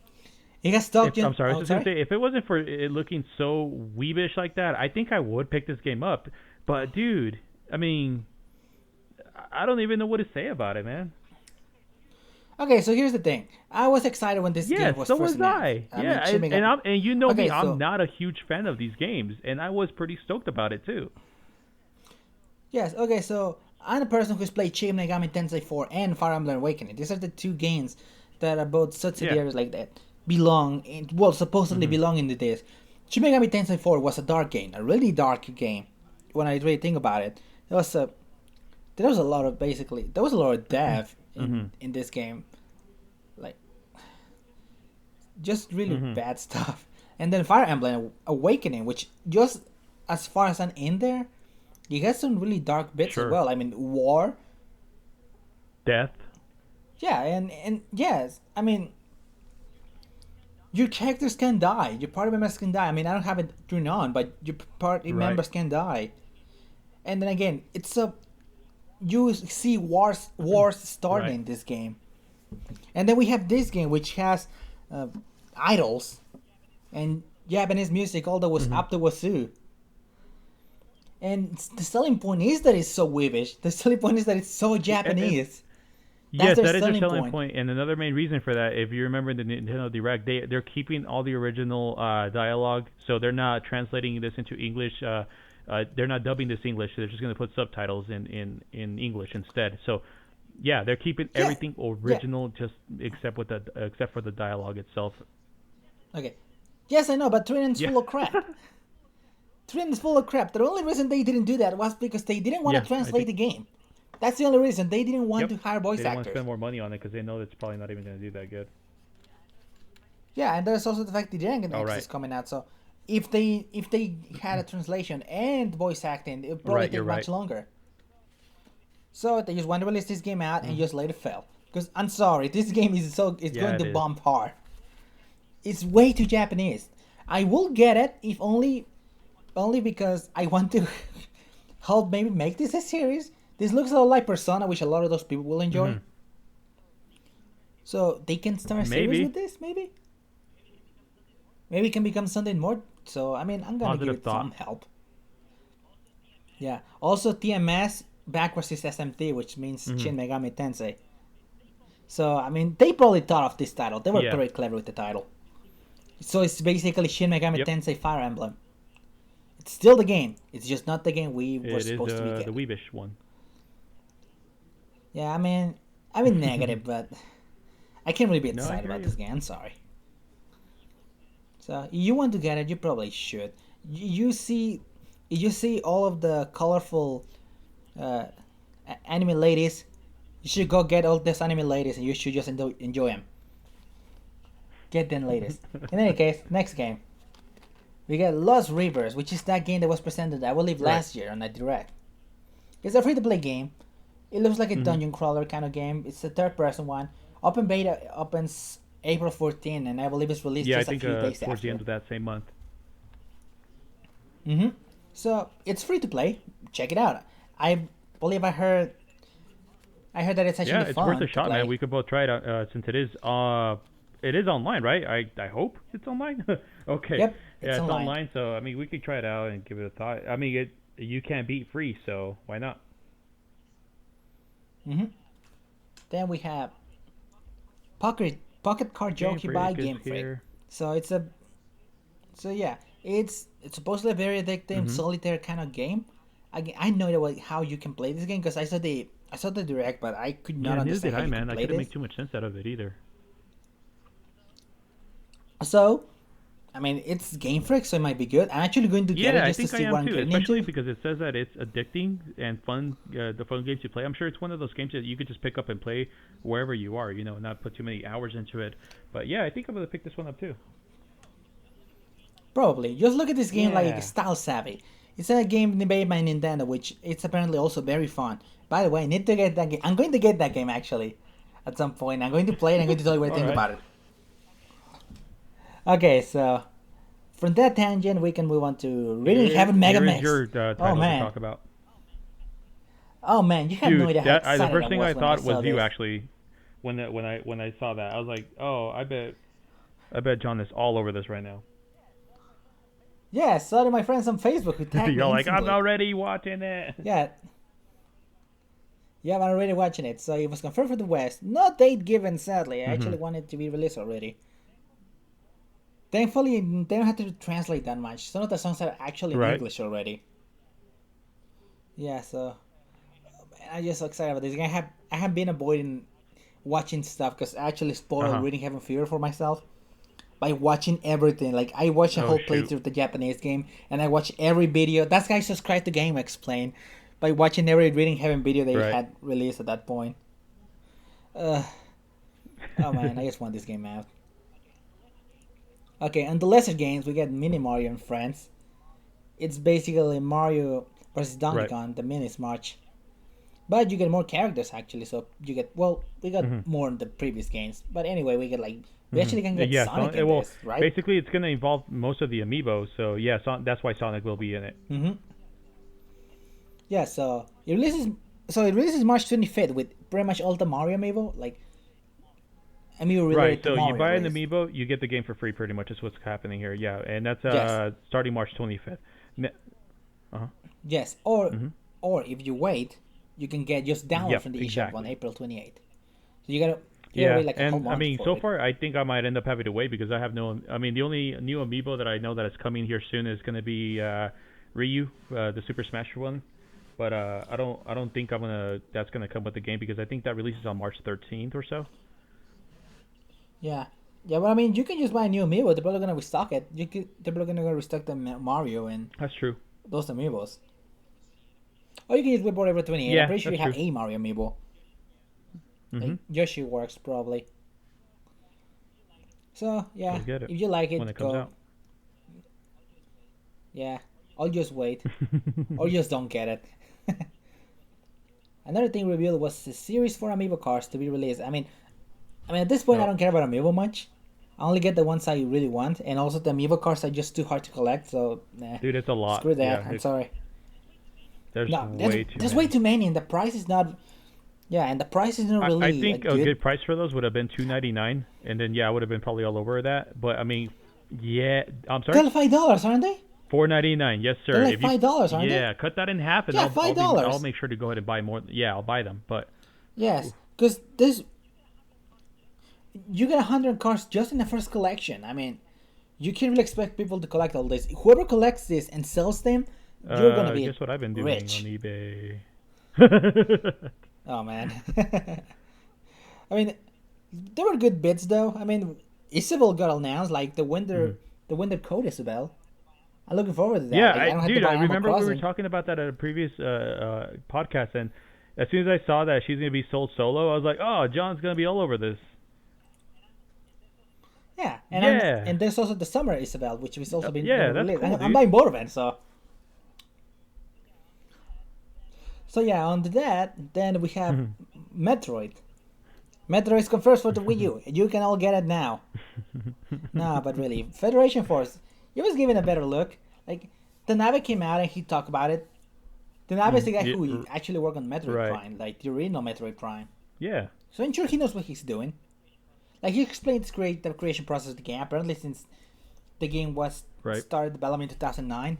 It has if Tokyo. I'm sorry, I was Oh, just gonna sorry. say, if it wasn't for it looking so weebish like that, I think I would pick this game up. But dude, I mean, I don't even know what to say about it, man. Okay, so here's the thing. I was excited when this game Yes, was so first was announced. I. I Yeah, mean, Shin and Megami. and you know me, Okay, I'm so not a huge fan of these games, and I was pretty stoked about it too. yes, okay, so I'm a person who's played Shin Megami Tensei 4 and Fire Emblem Awakening. These are the 2 games that are both Yeah. subsidiaries like that. supposedly belong into this. Shin Megami Tensei 4 was a dark game, a really dark game. When I really think about it, there was a lot of death Mm-hmm. in this game, like just really Mm-hmm. bad stuff. And then Fire Emblem Awakening, which just as far as I'm in there, you got some really dark bits as Sure. well. I mean, war, Death. yeah, and yes, I mean your characters can die, your party members can die. I mean, I don't have it turned on, but your party Right. members can die. And then again, it's a you see wars starting Right. in this game, and then we have this game which has uh, idols and Japanese music, all that was Mm-hmm. up the wazoo. And the selling point is that it's so weebish. The selling point is that it's so And Japanese. That's yes, their that is their selling selling point. point. And another main reason for that, if you remember the Nintendo Direct, they're keeping all the original dialogue, so they're not translating this into English. They're not dubbing this English. They're just going to put subtitles in English instead. So yeah, they're keeping Yeah, everything yeah. original, just except for the dialogue itself. Okay. Yes, I know, but Trinan's Yeah. full of crap. Trinan's full of crap. The only reason they didn't do that was because they didn't want Yeah, to I translate think. the game. That's the only reason. They didn't want Yep. to hire They voice don't want to actors. spend more money on it because they know it's probably not even going to do that good. Yeah, and there's also the fact that Dragon All X right. is coming out. So if they had a translation and voice acting, it would probably Right. You're take much right. longer. So they just want to release this game out and Mm. just let it fail. Because I'm sorry, this game it's Yeah, going it to is. bomb hard. It's way too Japanese. I will get it if only because I want to help maybe make this a series. This looks a lot like Persona, which a lot of those people will enjoy. Hmm. So they can start a series with Maybe. this, maybe. Maybe it can become something more. So I mean, I'm gonna give Positive it some thought. help. Yeah. Also, TMS backwards is SMT, which means Hmm. Shin Megami Tensei. So I mean, they probably thought of this title. They were Yeah. very clever with the title. So it's basically Shin Megami Yep. Tensei Fire Emblem. It's still the game. It's just not the game we were It is supposed to be the getting. Weebish one. Yeah, I mean negative, but I can't really be No, I excited hear about you. this game. I'm sorry. So you want to get it, you probably should. You see all of the colorful uh, anime ladies. You should go get all these anime ladies, and you should just enjoy them. Get them ladies. In any case, next game we got Lost Rivers, which is that game that was presented, I believe, Right. last year on that direct. It's a free-to-play game. It looks like a Hmm. dungeon crawler kind of game. It's a third-person one. Open beta opens April 14, and I believe it's released Yeah, I just a think few days towards the end after. of that same month. Mm-hmm. So it's free to play. Check it out. I believe I heard that it's Yeah, actually it's worth fun a to shot, man. play. We could both try it out, since it is online, right? I hope it's online. Okay. Yep, it's Yeah, it's online. online, so I mean, we could try it out and give it a thought. I mean, you can't beat free, so why not? Mm-hmm. Then we have Pocket Card Game Jockey by Freak is Game Freak. here. So yeah, it's supposedly a very addictive Hmm. solitaire kind of game. Again, I know how you can play this game because I saw the direct, but I could not Yeah, neither understand did how I, you could man. I play couldn't this. make too much sense out of it either. So I mean, it's Game Freak, so it might be good. I'm actually going to get it Yeah, I just to think I see what am I'm too, getting especially into. because it says that it's addicting and fun. The fun games you play. I'm sure it's one of those games that you could just pick up and play wherever you are. Not put too many hours into it. But yeah, I think I'm gonna pick this one up too. Probably. Just look at this game like Yeah. Style Savvy. It's a game made by Nintendo, which it's apparently also very fun. By the way, I need to get that game. I'm going to get that game actually at some point. I'm going to play it. I'm going to tell you what I All think right. about it. Okay, so from that tangent, we can move on to Reading Heaven Mega Here is Mix. your Oh title to man, talk about, oh man, you have no dude. idea how The excited I first thing was I when I thought saw was you this. actually when I saw that. I was like, oh, I bet John is all over this right now. Yeah, I saw it to my friends on Facebook who tagged You're me like, I'm instantly. already watching it. Yeah, yeah, I'm already watching it. So it was confirmed for the West. No date given, sadly. I Hmm. actually wanted it to be released already. Thankfully, they don't have to translate that much. Some of the songs are actually in Right. English already. Yeah, so I'm just so excited about this. I have been avoiding watching stuff because I actually Uh spoiled huh. Reading Heaven Fever for myself. by watching everything. Like I watched a Oh whole shoot. playthrough of the Japanese game, and I watched every video. That's guy subscribed to Game Explain by watching every Reading Heaven video they Right. had released at that point. Uh, oh man, I just want this game out. Okay, and the lesser games we get Mini Mario and Friends. It's basically Mario versus Donkey Right. Kong, the mini Smash. But you get more characters actually, so you get we got Hmm. more in the previous games. But anyway, we get we Hmm. actually can get Yeah. Sonic in Well, this, right? basically, it's gonna involve most of the amiibo. So yeah, that's why Sonic will be in it. Mm-hmm. Yeah, it releases March 25th with pretty much all the Mario amiibo, like amiibo Right. related to So you Mario at buy an least. amiibo, you get the game for free. Pretty much is what's happening here. Yeah, and that's Yes, starting March 25th. Uh huh. yes. Hmm. Or if you wait, you can get just download Yep. from the eShop on Exactly. April 28th. So you gotta Yeah, wait like a whole and I month mean, for so it. far, I think I might end up having to wait because I have no. I mean, the only new amiibo that I know that is coming here soon is going to be Ryu, the Super Smash one. But I don't think That's gonna come with the game because I think that releases on March 13th or so. Yeah. Yeah, but I mean, you can just buy a new amiibo. They're probably gonna restock it. They're probably gonna restock the Mario and That's true. those amiibos. Or you can just wait for April 28th. I'm Yeah, pretty sure that's you have true. a Mario amiibo. Like Mhm. Yoshi works probably. So yeah, You'll get it if you like when it, it comes go. out. Yeah, I'll just wait, or just don't get it. Another thing revealed was the Series 4 amiibo cards to be released. I mean at this point I Oh, don't care about amiibo much. I only get the ones I really want, and also the amiibo cards are just too hard to collect. So nah, dude, it's a lot. screw that. Yeah, I'm it's sorry. there's No, way too there's way many. too many, and the price is not. Yeah, and the price is not I really think a good. good price for those would have been 299, and then yeah, I would have been probably all over that. But I mean, yeah, I'm sorry. They're like $5, aren't they? 499, yes They're sir. like If you $5, aren't they? yeah, cut that in half, and Yeah, I'll $5. make sure to go ahead and buy more. Yeah, I'll buy them. But Yes, because this you get 100 cards just in the first collection. I mean, you can't really expect people to collect all this. Whoever collects this and sells them, you're gonna be guess what I've been doing on rich. eBay? Oh man. I mean, there were good bits though. I mean, Isabel got announced like Mhm. the winter code Isabel. I'm looking forward to that. Yeah, Like I don't have to dude, I buy Animal remember we were Crossing. talking about that at a previous podcast, and as soon as I saw that she's gonna be sold solo, I was like, oh, John's gonna be all over this. Yeah, Yeah, and there's also the summer Isabel, which is also been yeah, gonna that's release. cool, I'm dude. buying both of them, so yeah. On to that, then we have Metroid. Metroid is confirmed for the Wii U. You can all get it now. Nah, but really, Federation Force, it was given a better look. Like, Tanabe came out and he talked about it. Tanabe is the guy Yeah, who actually worked on Metroid right. Prime, like the original Metroid Prime. Yeah, So I'm sure he knows what he's doing. Like, he explained the creation process of the game. Apparently, since the game was right. started development in 2009,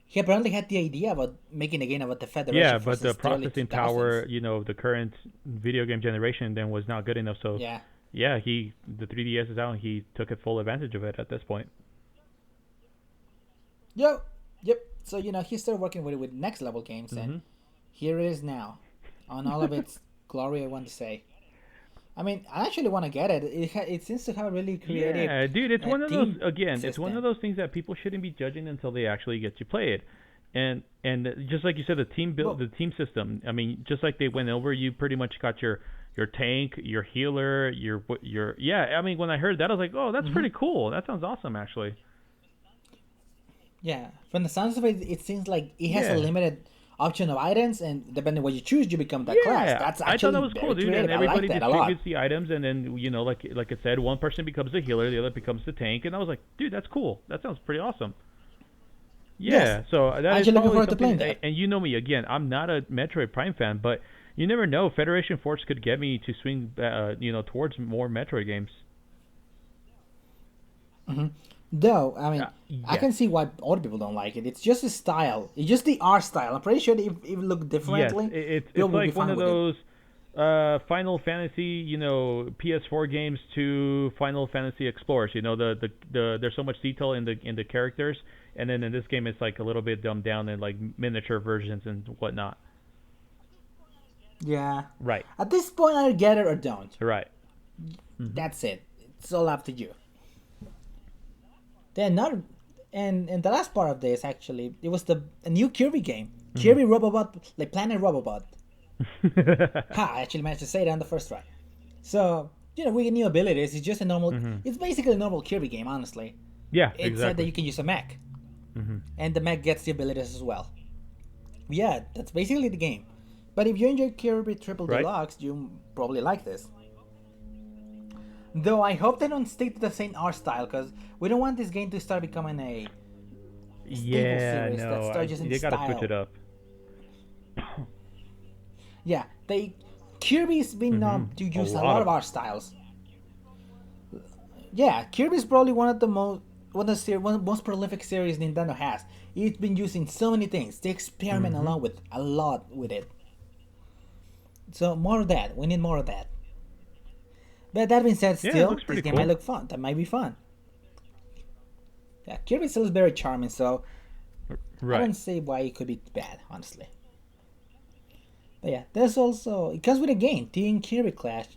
he apparently had the idea about making a game about the Yeah, Federation but Force the since the early processing 2000s. power, the current video game generation then was not good enough. So Yeah. yeah, the 3DS is out, and he took full advantage of it at this point. Yep. Yep. So, he started working with next level games, and Hmm. here it is now, on all of its glory, I want to say. I mean, I actually want to get it. It seems to have a really creative Yeah, dude, it's one of those theme again. It's one of system. those things that people shouldn't be judging until they actually get to play it. And just like you said, the team build, Well, the team system. I mean, just like they went over, you pretty much got your tank, your healer, your yeah. I mean, when I heard that, I was like, oh, that's hmm pretty cool. That sounds awesome, actually. yeah, from the sounds of it, it seems like it has a Yeah, limited option of items, and depending on what you choose, you become that class. yeah. That's I thought that actually was cool, very dude. And creative. I like everybody that a lot. distributes the items, and then like I said, one person becomes the healer, the other becomes the tank, and I was like, dude, that's cool. That sounds pretty awesome. Yes, Yeah, so that is actually looking probably forward to something. playing that. And you know me again. I'm not a Metroid Prime fan, but you never know. Federation Force could get me to swing, towards more Metroid games. hmm Though, I mean, I Yes, can see why other people don't like it. It's just the style. It's just the art style. I'm pretty sure if it looked yes. differently, It's people would be like one fine of with it. those Final Fantasy, PS4 games to Final Fantasy Explorers. There's so much detail in the characters, and then in this game it's like a little bit dumbed down in like miniature versions and whatnot. Yeah. Right, At this point, I get it or don't. right. Hmm. That's it. It's all up to you. Then not, and the last part of this actually, it was a new Kirby game, Hmm. Kirby Robobot, like Planet Robobot. Ha! I actually managed to say it on the first try. So we get new abilities. It's just a normal. Hmm. It's basically a normal Kirby game, honestly. Yeah, It said that exactly. you can use a mech, Hmm. and the mech gets the abilities as well. Yeah, that's basically the game. But if you enjoy Kirby Triple Right? Deluxe, you probably like this. Though I hope they don't stick to the same art style, because we don't want this game to start becoming a staple Yeah, series that no, starts using they gotta switch it style. up. Yeah, Kirby's been Hmm. known to A use a lot lot of of them. art styles. Yeah, Kirby's probably one of the one of the most prolific series Nintendo has. It's been using so many things. They experiment Hmm. along with a lot with it. So more of that. We need more of that. But that being said, Yeah, it still looks this pretty game might cool. look fun. That might be fun. Yeah, Kirby still is very charming. So I Right. don't see why it could be bad, honestly. But yeah, there's also it comes with a game, Team Kirby Clash.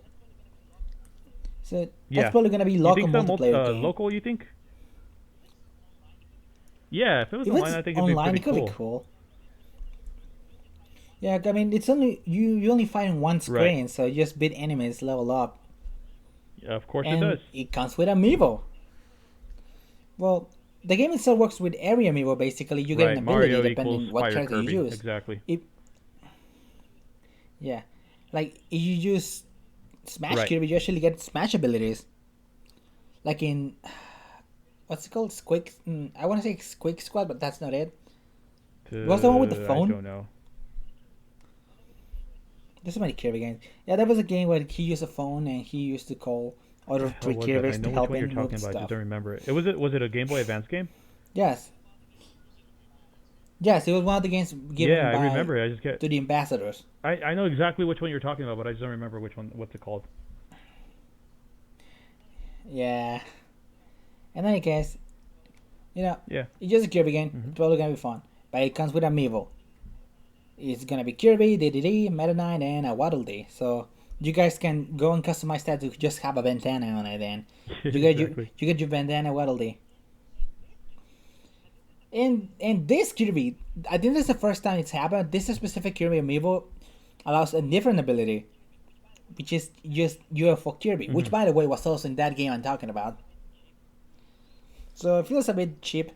So that's Yeah. probably gonna be You local think so? multiplayer game. Local? You think? Yeah, if it was If online, it's I think it'd be online, pretty it could be cool. cool. Yeah, I mean it's only you only fight in one Right. screen, so you just beat enemies, level up, Yeah, of course it does. and it comes with amiibo. Well, the game itself works with every amiibo. Basically, you get an Right. ability Mario equals depending what Fire character you Kirby. use. Exactly. If Yeah, like if you use Smash Right. Kirby, you actually get Smash abilities. Like in what's it called? Squeak. I want to say Squeak Squad, but that's not it. What's the one with the I phone? don't know. There's so many Kirby games. Yeah, there was a game where he used a phone and he used to call What other the hell three was it? I Kirby's to know which help one you're him talking move about. I just stuff. don't remember it. Was it a Game Boy Advance game? Yes, yes, it was one of the games given Yeah, I by remember it. I just get to the ambassadors. I know exactly which one you're talking about, but I just don't remember which one. What's it called? Yeah, and then I guess Yeah. it's just a Kirby game. Hmm. It's probably gonna be fun, but it comes with amiibo. It's gonna be Kirby, DDD, Meta Knight, and a Waddle Dee. So you guys can go and customize that to just have a bandana on it, and Exactly. you get your bandana Waddle Dee. And this Kirby, I think this is the first time it's happened. This specific Kirby amiibo allows a different ability, which is just UFO Kirby, which Hmm. by the way was also in that game I'm talking about. So it feels a bit cheap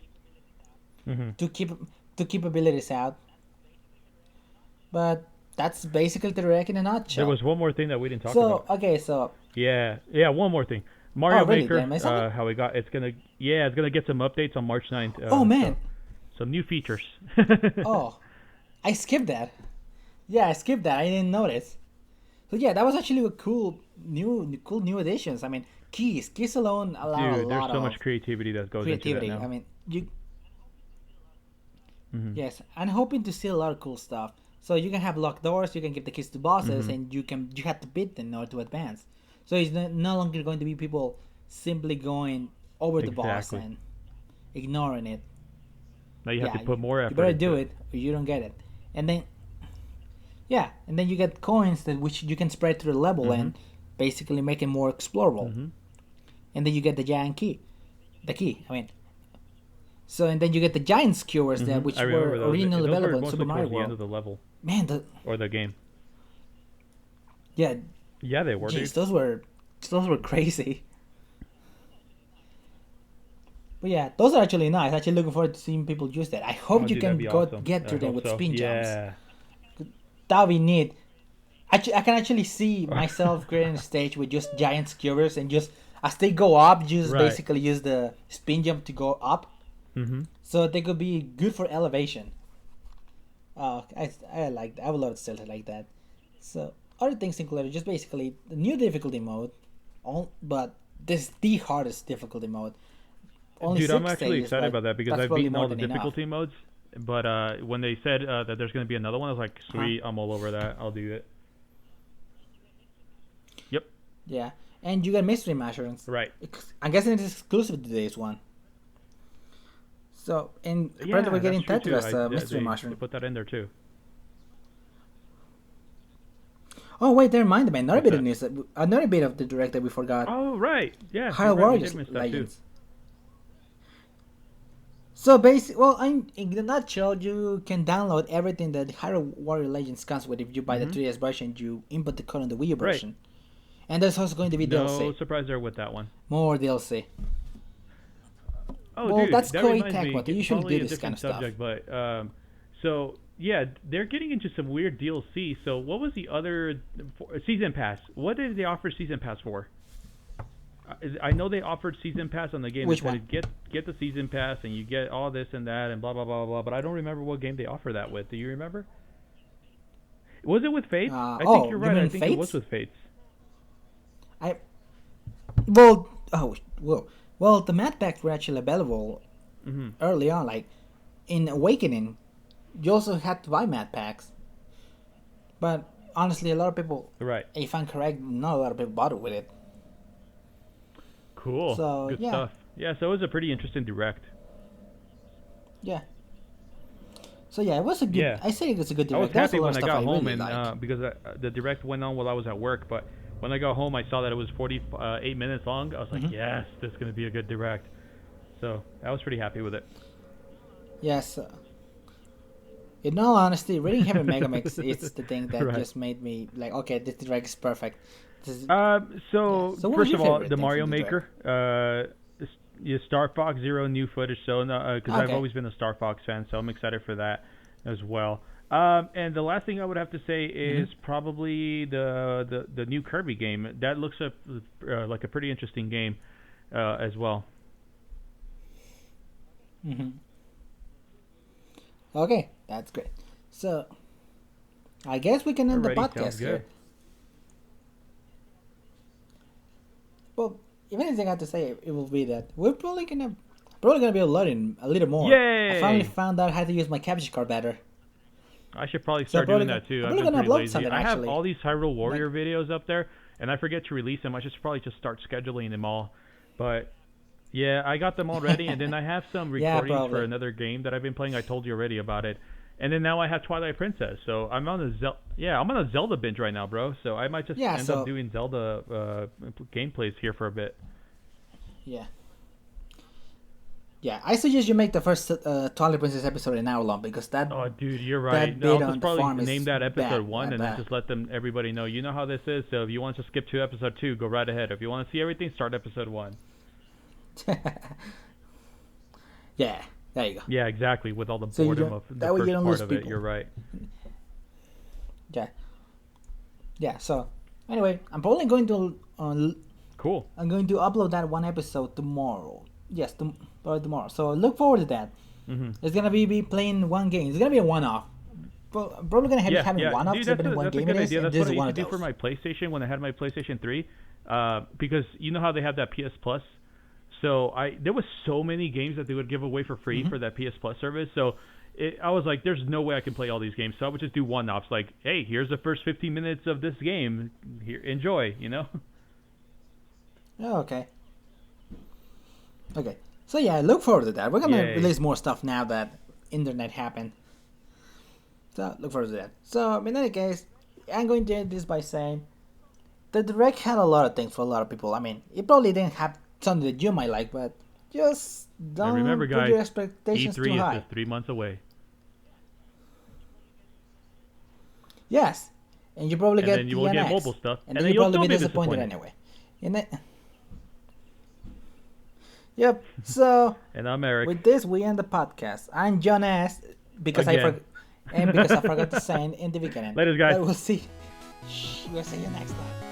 Hmm. to keep abilities out, but that's basically the direct in a There nutshell. was one more thing that we didn't talk So about. okay, so Yeah, yeah. One more thing. oh Mario really? Did I Maker. miss something? How we got? It's gonna get some updates on March 9th. Oh man, So some new features. oh I skipped that. Yeah, I skipped that. I didn't notice. So yeah, that was actually a cool new additions. I mean, keys alone allow a Dude, there's lot so much of creativity that goes into that creativity. I now. mean, you Hmm. yes, I'm hoping to see a lot of cool stuff. So you can have locked doors, you can give the keys to bosses, Hmm. and you have to beat them in order to advance. So it's no longer going to be people simply going over the boss Exactly. and ignoring it. Now you have to Yeah, put more you effort better into do it. it or you don't get it. And then yeah, and then you get coins that which you can spread through the level Hmm. and basically make it more explorable. Hmm. And then you get the giant key, the key. I mean, so and then you get the giant skewers that Hmm. I which were remember those. originally Those were available in Super mostly Mario towards the end World. of the level Man, the or the game. yeah, Yeah, they were, jeez, dude. those were crazy. But yeah, those are actually nice. Actually, looking forward to seeing people use that. I Oh, hope you dude, that'd can be go awesome. get I through them hope with so. spin jumps. Yeah. That'll be neat. Actually, I can actually see myself creating a stage with just giant skewers and just as they go up, just Right. basically use the spin jump to go up. Hmm. So they could be good for elevation. I would love to still like that. So other things included just basically the new difficulty mode, all but this is the hardest difficulty mode. Only Dude, I'm six actually stages, excited but about that because that's I've probably beaten more all the than enough. difficulty modes. But when they said that there's going to be another one, I was like, Huh? sweet, I'm all over that. I'll do it. Yep. Yeah, and you get mystery mushrooms. Right. I'm guessing it's exclusive to today's one. So, and apparently we're Yeah, that's getting true too. Tetris mystery They mushroom. put that in there too. Oh wait, never mind, man. What's that? Another bit of the direct that we forgot. Oh, right. Yeah, you're Hyrule right. We did Warriors miss that too. Legends. So basically, well, in a nutshell, you can download everything that Hyrule Warrior Legends comes with. If you buy the Mm-hmm. 3DS version, you input the code on the Wii U Right. version, and there's also going to be No DLC, surprise there with that one. more DLC. Oh, Well, dude, that's that Koei reminds Tecmo. me. They usually Probably do a this kind different of stuff. subject, but so yeah, they're getting into some weird DLC. So what was the other season pass? What did they offer season pass for? I know they offered season pass on the game. They Which one? said get the season pass and you get all this and that and blah blah blah blah. But I don't remember what game they offer that with. Do you remember? Was it with Fates? I think you're You right. I mean think it was Fates? with Fates. I well, well, the Mad Packs were actually available Mm-hmm. early on. Like in Awakening, you also had to buy Mad Packs. But honestly, a lot of people, Right. if I'm correct, not a lot of people bothered with it. Cool. So Good yeah, stuff. Yeah. So it was a pretty interesting direct. yeah. So yeah, it was a good. Yeah. I say it was a good I was direct. There's a happy lot when of I stuff I got home really and like. because the direct went on while I was at work. But when I got home, I saw that it was 48 minutes long. I was like, Mhm. yes, this is gonna be a good direct. So I was pretty happy with it. Yes. In all honesty, reading Heavy Megamix is the thing that Right. just made me like, okay, this direct is perfect. This is, yeah. So So what was first your of all, favorite the thing Mario from the direct? Maker, Star Fox Zero new footage. So because I've Okay. always been a Star Fox fan, so I'm excited for that as well. And the last thing I would have to say Mm-hmm. is probably the new Kirby game. That looks like a pretty interesting game as well. Mm-hmm. Okay, that's great. So I guess we can end the Alrighty, sounds podcast good. here. Well, if anything I have to say, it will be that we're probably gonna be learning a little more. I finally Yay! found out how to use my capture card better. I should probably So start doing that too. I'm I've probably been gonna pretty upload lazy. something I have actually. all these Hyrule Warrior videos up there, and I forget to release them. I should probably just start scheduling them all. But yeah, I got them all ready, and then I have some Yeah, recordings for probably. another game that I've been playing. I told you already about it. And then now I have Twilight Princess, so I'm on I'm on a Zelda binge right now, bro. So I might just Yeah, end so up doing Zelda gameplays here for a bit. yeah. Yeah, I suggest you make the first Twilight Princess episode an hour long because that Oh, dude, you're right. that bit I'll on just the probably farm name is that episode bad, 1 and then bad. just let everybody know. You know how this is. So if you want to skip to episode 2, go right ahead. If you want to see everything, start episode 1. Yeah, there you go. Yeah, exactly. With all the So you boredom don't- of the that way you first don't part lose of it, people. you're right. Yeah, yeah. So anyway, I'm probably going to Cool. I'm going to upload that one episode tomorrow. Yes, probably tomorrow. So look forward to that. Hmm. It's gonna be playing one game. It's gonna be a one-off. But I'm probably gonna have Yeah, having yeah. one-offs Dude, depending on what that's a game good it is, idea. and That's this what I is used one to of do those. for my PlayStation when I had my PlayStation 3. Because you know how they have that PS Plus. So there was so many games that they would give away for free Mm-hmm. for that PS Plus service. So I was like, there's no way I can play all these games. So I would just do one-offs. Like, hey, here's the first 15 minutes of this game. Here, enjoy. You know. Oh, okay. Okay. So yeah, look forward to that. We're gonna Yay. release more stuff now that internet happened. So look forward to that. So in any case, I'm going to end this by saying the direct had a lot of things for a lot of people. I mean, it probably didn't have something that you might like, but just don't And remember, put guys, your expectations E3 too is high. just 3 months away. Yes, and you probably And get then you the will get NX, mobile stuff, and and then then you'll you'll probably be still be disappointed disappointed. anyway. And it, yep. So And I'm Eric. with this, we end the podcast. I'm John S. Because Again. I forgot to say in the beginning. Later, guys. But we'll see. We'll see you next time.